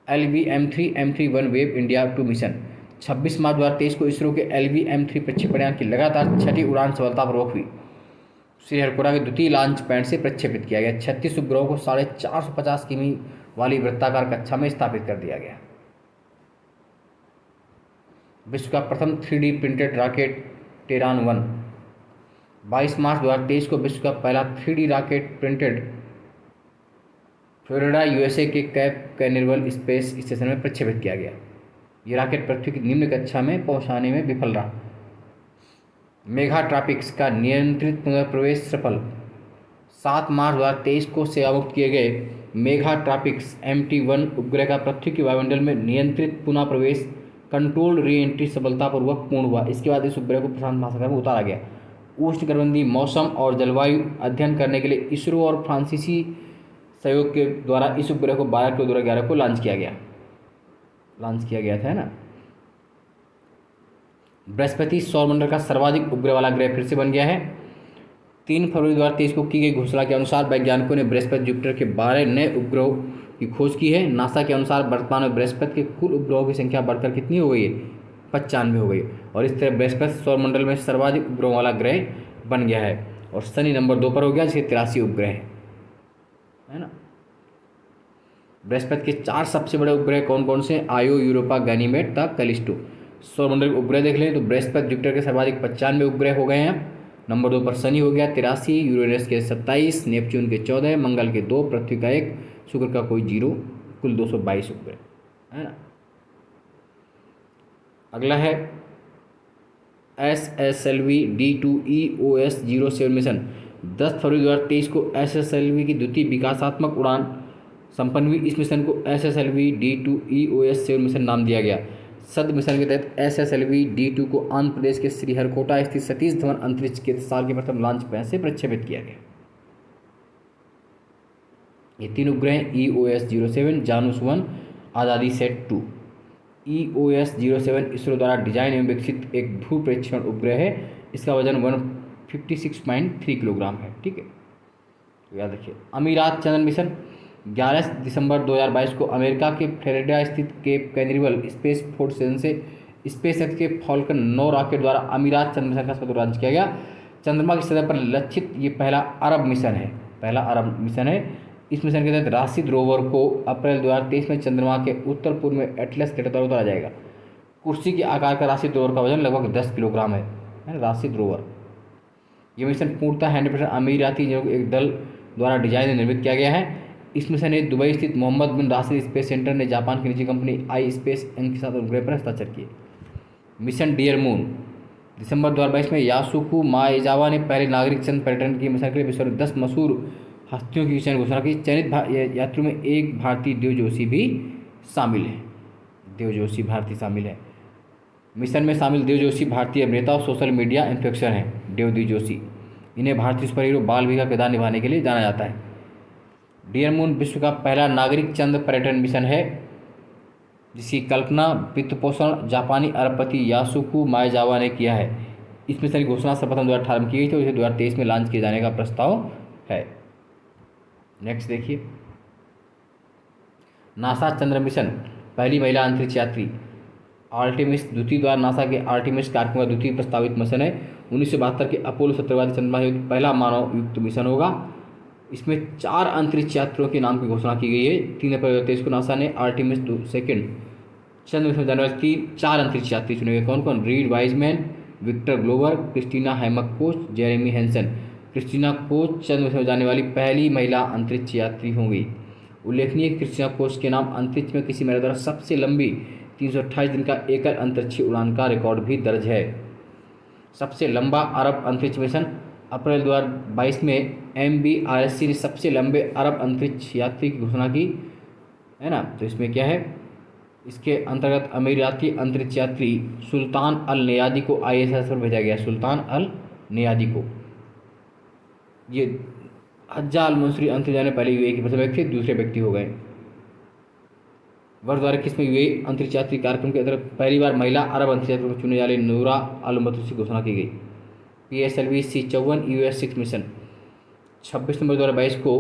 LV-M3 वेव इंडिया 2 मिशन 26 मार्च 2023 को इसरो के LV-M3 प्रक्षेपण यान की लगातार 6ठी उड़ान सफलतापूर्वक हुई। श्रीहरिकोटा के द्वितीय लॉन्च पैड से प्रक्षेपित किया गया। 36 उपग्रहों को 450 किमी वाली वृत्ताकार कक्षा में स्थापित कर दिया गया। विश्व का प्रथम 3D प्रिंटेड रॉकेट टेरान 1, 22 मार्च 2023 को विश्व का पहला 3D rocket printed Florida USA के कैप कैनिवरल स्पेस स्टेशन में प्रक्षेपित किया गया। ये रॉकेट पृथ्वी की निम्न कक्षा में पहुंचाने में विफल रहा। मेघा ट्रॉपिक्स का नियंत्रित पुनर्प्रवेश सफल। 7 मार्च 2023 को सेवामुक्त किए गए मेघा ट्रॉपिक्स MT1 उपग्रह का पृथ्वी के वायुमंडल में नियंत्रित पुनः प्रवेश कंट्रोल्ड री एंट्री सफलतापूर्वक पूर्ण हुआ। इसके बाद इस उपग्रह को प्रशांत महासागर में उतारा गया। उष्णकटिबंधीय मौसम और जलवायु अध्ययन करने के लिए इसरो और फ्रांसीसी सहयोग के द्वारा इस उपग्रह को 12 अक्टूबर 2011 को लॉन्च किया गया था, है ना। बृहस्पति सौरमंडल का सर्वाधिक उपग्रह वाला ग्रह फिर से बन गया है। 3 फरवरी 2023 को की गई घोषणा के अनुसार वैज्ञानिकों ने बृहस्पति जुपिटर के 12 नए उपग्रहों की खोज की है। नासा के अनुसार वर्तमान में बृहस्पति के कुल उपग्रहों की संख्या बढ़कर कितनी हो गई है, 95 हो गई, और इस तरह बृहस्पति सौरमंडल में सर्वाधिक उपग्रहों वाला ग्रह बन गया है। और शनि नंबर 2 पर हो गया, जिसके 83 उपग्रह है ना। बृहस्पति के 4 सबसे बड़े उपग्रह कौन कौन से, आयो, यूरोपा, गैनीमेड तथा कैलिस्टो। सौरमंडल के उपग्रह देख लें तो बृहस्पति जुपिटर के सर्वाधिक 95 उपग्रह हो गए हैं। नंबर 2 पर शनि हो गया 83, यूरेनस के 27, नेपच्यून के 14, मंगल के 2, पृथ्वी का 1, शुक्र का कोई 0, कुल 222 उपग्रह, है ना। अगला है SSLV D2EOS 07 मिशन। 10 फरवरी 2023 को SSLV की द्वितीय विकासात्मक उड़ान संपन्न हुई। इस मिशन को SSLV D2EOS 7 मिशन नाम दिया गया। सद मिशन के तहत SSLV-D2 को आंध्र प्रदेश के श्रीहरिकोटा स्थित सतीश धवन अंतरिक्ष केंद्र साल के प्रथम लॉन्च पैड से प्रक्षेपित किया गया। ये 3 उपग्रह EOS-07, जानुस-1, आज़ादी सेट 2। EOS-07 इसरो द्वारा डिजाइन एवं विकसित एक भू प्रेक्षण उपग्रह है। इसका वजन 156.3 किलोग्राम है। ठीक है, तो याद रखिए। अमीरात चंद्र मिशन 11 दिसंबर 2022 को अमेरिका के फ्लोरिडा स्थित केप कैनरिवल स्पेस फोर्स स्टेशन से स्पेसएक्स के फॉल्कन 9 रॉकेट द्वारा अमीरात चंद्र मिशन का सफल लॉन्च किया गया। चंद्रमा की सतह पर लक्षित ये पहला अरब मिशन है। इस मिशन के तहत राशिद रोवर को अप्रैल 2023 में चंद्रमा के उत्तर पूर्व में एटलस क्रेटर पर उतारा जाएगा। कुर्सी के आकार का राशिद रोवर का वजन लगभग 10 किलोग्राम है राशिद रोवर। यह मिशन पूर्णतः 100% अमीराती इंजीनियरों के एक दल द्वारा डिजाइन और निर्मित किया गया है। इस मिशन ने दुबई स्थित मोहम्मद बिन राशिद स्पेस सेंटर ने जापान की निजी कंपनी आई स्पेस इंक के साथ उपग्रह पर हस्ताक्षर किए। मिशन डियर मून दिसंबर 2022 में यासुकु माएजावा ने पहले नागरिक चंद्र पर्यटन की मिशन के लिए विश्व में 10 मशहूर हस्तियों की चयन घोषणा की। चयनित यात्रियों में एक भारतीय देव जोशी भी शामिल है। मिशन में शामिल देव जोशी भारतीय अभिनेता और सोशल मीडिया इन्फ्लुएंसर हैं। देव जोशी, इन्हें भारतीय सुपर हीरो बाल वीर का किरदार निभाने के लिए जाना जाता है। डियर मून विश्व का पहला नागरिक चंद्र पर्यटन मिशन है जिसकी कल्पना वित्तपोषण जापानी अरबपति यासुकु माएजावा ने किया है। इस मिशन की घोषणा सर्वप्रथम 2018 में की गई थी और इसे 2023 में लॉन्च किए जाने का प्रस्ताव है। नेक्स्ट देखिए, नासा चंद्र मिशन पहली महिला अंतरिक्ष यात्री आर्टेमिस द्वितीय द्वारा नासा के आर्टेमिस कार्यक्रम का द्वितीय प्रस्तावित मिशन है। 1972 के अपोलो 17 वाले चंद्रमा युक्त पहला मानव युक्त मिशन होगा। इसमें 4 अंतरिक्ष यात्रियों के नाम की घोषणा की गई है। 3 अप्रैल 2023 को नासा ने आर्टेमिस सेकंड चंद्र मिशन जाने वाले 4 अंतरिक्ष यात्री चुने गए। कौन कौन? Reid Wiseman, Victor Glover, Christina Hammock Koch, Jeremy Hansen. Christina Koch चंद्र मिशन में जाने वाली पहली महिला अंतरिक्ष यात्री होंगी। उल्लेखनीय क्रिस्टीना कोच के नाम अंतरिक्ष में किसी महिला द्वारा सबसे लंबी 328 दिन का एकल अंतरिक्षीय उड़ान का रिकॉर्ड भी दर्ज है। सबसे लंबा अरब अंतरिक्ष मिशन अप्रैल 2022 में MBRSC ने सबसे लंबे अरब अंतरिक्ष यात्री की घोषणा की है ना। तो इसमें क्या है, इसके अंतर्गत अमीराती अंतरिक्ष यात्री सुल्तान अल नयादी को ISS पर भेजा गया। सुल्तान अल नयादी को, ये हज्जा अल मंसूरी अंतरिक्ष जाने पहले UAE के प्रथम व्यक्ति दूसरे व्यक्ति हो गए। वर्ष 2021 में UAE अंतरिक्ष यात्री कार्यक्रम के अंतर्गत पहली बार महिला अरब अंतरिक्ष यात्री को चुने वाले नूरा अल मतूसी की घोषणा की गई। PSLV-C54 US-6 मिशन 26 नवंबर 2022 को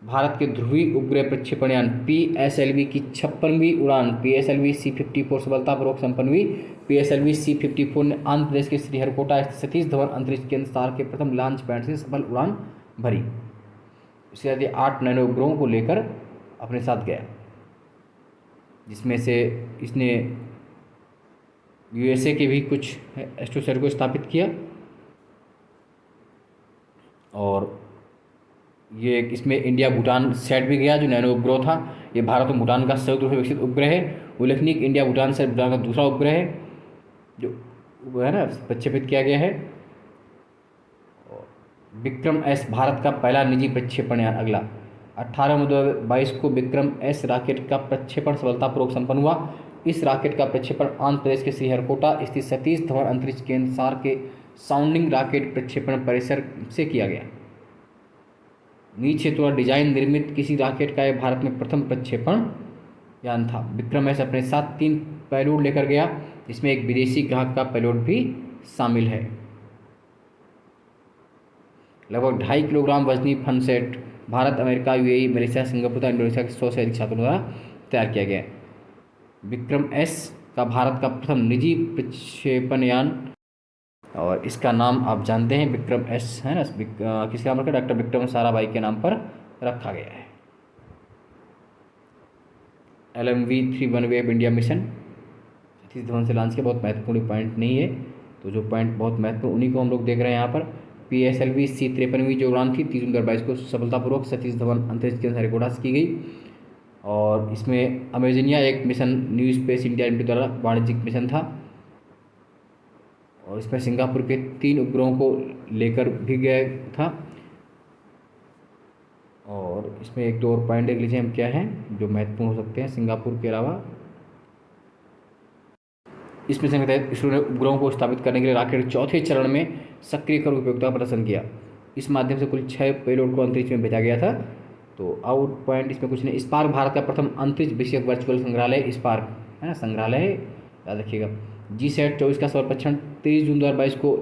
भारत के ध्रुवीय उपग्रह प्रक्षेपण यान PSLV की 56वीं उड़ान PSLV-C54 सफलतापूर्वक संपन्न हुई। PSLV-C54 ने आंध्र प्रदेश के श्रीहरिकोटा स्थित सतीश धवन अंतरिक्ष केंद्र साल के प्रथम लॉन्च पैड से सफल उड़ान भरी। इसके साथ ये 8 नैनो उपग्रहों को लेकर अपने साथ गया, जिसमें से इसने USA के भी कुछ एस्ट्रोसैट को स्थापित किया। और ये इसमें इंडिया भूटान सेट भी गया जो नैनो उपग्रह था। ये भारत और भूटान का संयुक्त रूप से विकसित उपग्रह है। उल्लेखनीय इंडिया भूटान सेट भूटान का दूसरा उपग्रह है जो है ना प्रक्षेपित किया गया है। विक्रम S भारत का पहला निजी प्रक्षेपण यान। अगला 18 नवंबर 2022 को विक्रम S रॉकेट का प्रक्षेपण सफलतापूर्वक संपन्न हुआ। इस रॉकेट का प्रक्षेपण आंध्र प्रदेश के श्रीहरिकोटा स्थित सतीश धवन अंतरिक्ष केंद्र सार के साउंडिंग रॉकेट प्रक्षेपण परिसर से किया गया। नीचे थोड़ा डिजाइन निर्मित किसी रॉकेट का यह भारत में प्रथम प्रक्षेपण यान था। विक्रम S अपने साथ 3 पेलोड लेकर गया, जिसमें एक विदेशी ग्राहक का पेलोड भी शामिल है। लगभग 2.5 किलोग्राम वजनी फन सेट Bharat, America, UAE, Malaysia, Singapore तथा इंडोनेशिया के 100 से अधिक छात्रों द्वारा तैयार किया गया। विक्रम S का भारत का प्रथम निजी प्रक्षेपण यान, और इसका नाम आप जानते हैं विक्रम S है ना, किसका नाम रखा? डॉक्टर विक्रम साराभाई के नाम पर रखा गया है। LMV-3 web India mission Satish Dhawan से लॉन्च किया। बहुत महत्वपूर्ण पॉइंट नहीं है, तो जो पॉइंट बहुत महत्वपूर्ण उन्हीं को हम लोग देख रहे हैं यहाँ पर। PSLV-C53 जो उड़ान थी 30 नवंबर 2022 को सफलतापूर्वक सतीश धवन अंतरिक्ष केंद्र श्रीहरिकोटा से की गई। और इसमें अमेजनिया एक mission new space India limited द्वारा वाणिज्यिक मिशन था। और इसमें सिंगापुर के 3 उपग्रहों को लेकर भी गया था। और इसमें 1-2 और पॉइंट देख लीजिए हम क्या हैं जो महत्वपूर्ण हो सकते हैं सिंगापुर के अलावा। इस मिशन के तहत इसरो ने उपग्रहों को स्थापित करने के लिए रॉकेट के चौथे चरण में सक्रिय कर उपयोगिता का प्रदर्शन किया। इस माध्यम से कुल 6 पेलोड को अंतरिक्ष में भेजा गया था। तो आउट पॉइंट इसमें कुछ नहीं। स्पार्क भारत का प्रथम अंतरिक्ष विषयक वर्चुअल संग्रहालय स्पार्क है ना, संग्रहालय है, याद रखिएगा। GSAT-24 का सफल परीक्षण 23 जून 2022 को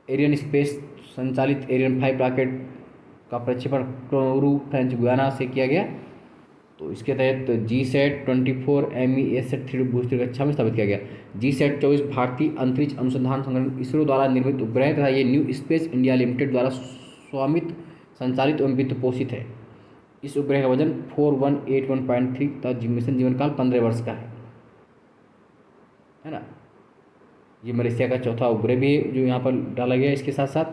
एरियन स्पेस संचालित एरियन 5 रॉकेट का प्रक्षेपण कोरू फ्रेंच गुयाना से किया गया। तो इसके तहत GSAT-24 MESAT 3D बूस्टर कक्षा में स्थापित किया गया। GSAT-24 भारतीय अंतरिक्ष अनुसंधान संगठन इसरो द्वारा निर्मित उपग्रह तथा ये न्यू स्पेस इंडिया लिमिटेड द्वारा स्वामित्व संचालित एवं वित्त पोषित है। इस उपग्रह का वजन 4181.3 तथा मिशन जीवन काल 15 वर्ष का है ना। ये मलेशिया का चौथा उपग्रह भी है जो यहाँ पर डाला गया। इसके साथ साथ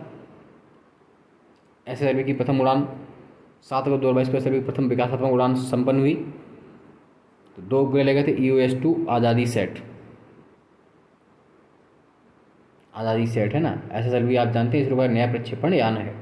SSLV की प्रथम उड़ान 7 अगस्त 2022 को SSLV की प्रथम विकासात्मक उड़ान संपन्न हुई। तो 2 उपग्रह लगे थे, EOS-2 आज़ादी सेट है ना। SSLV आप जानते हैं इसरो का नया प्रक्षेपण यान है।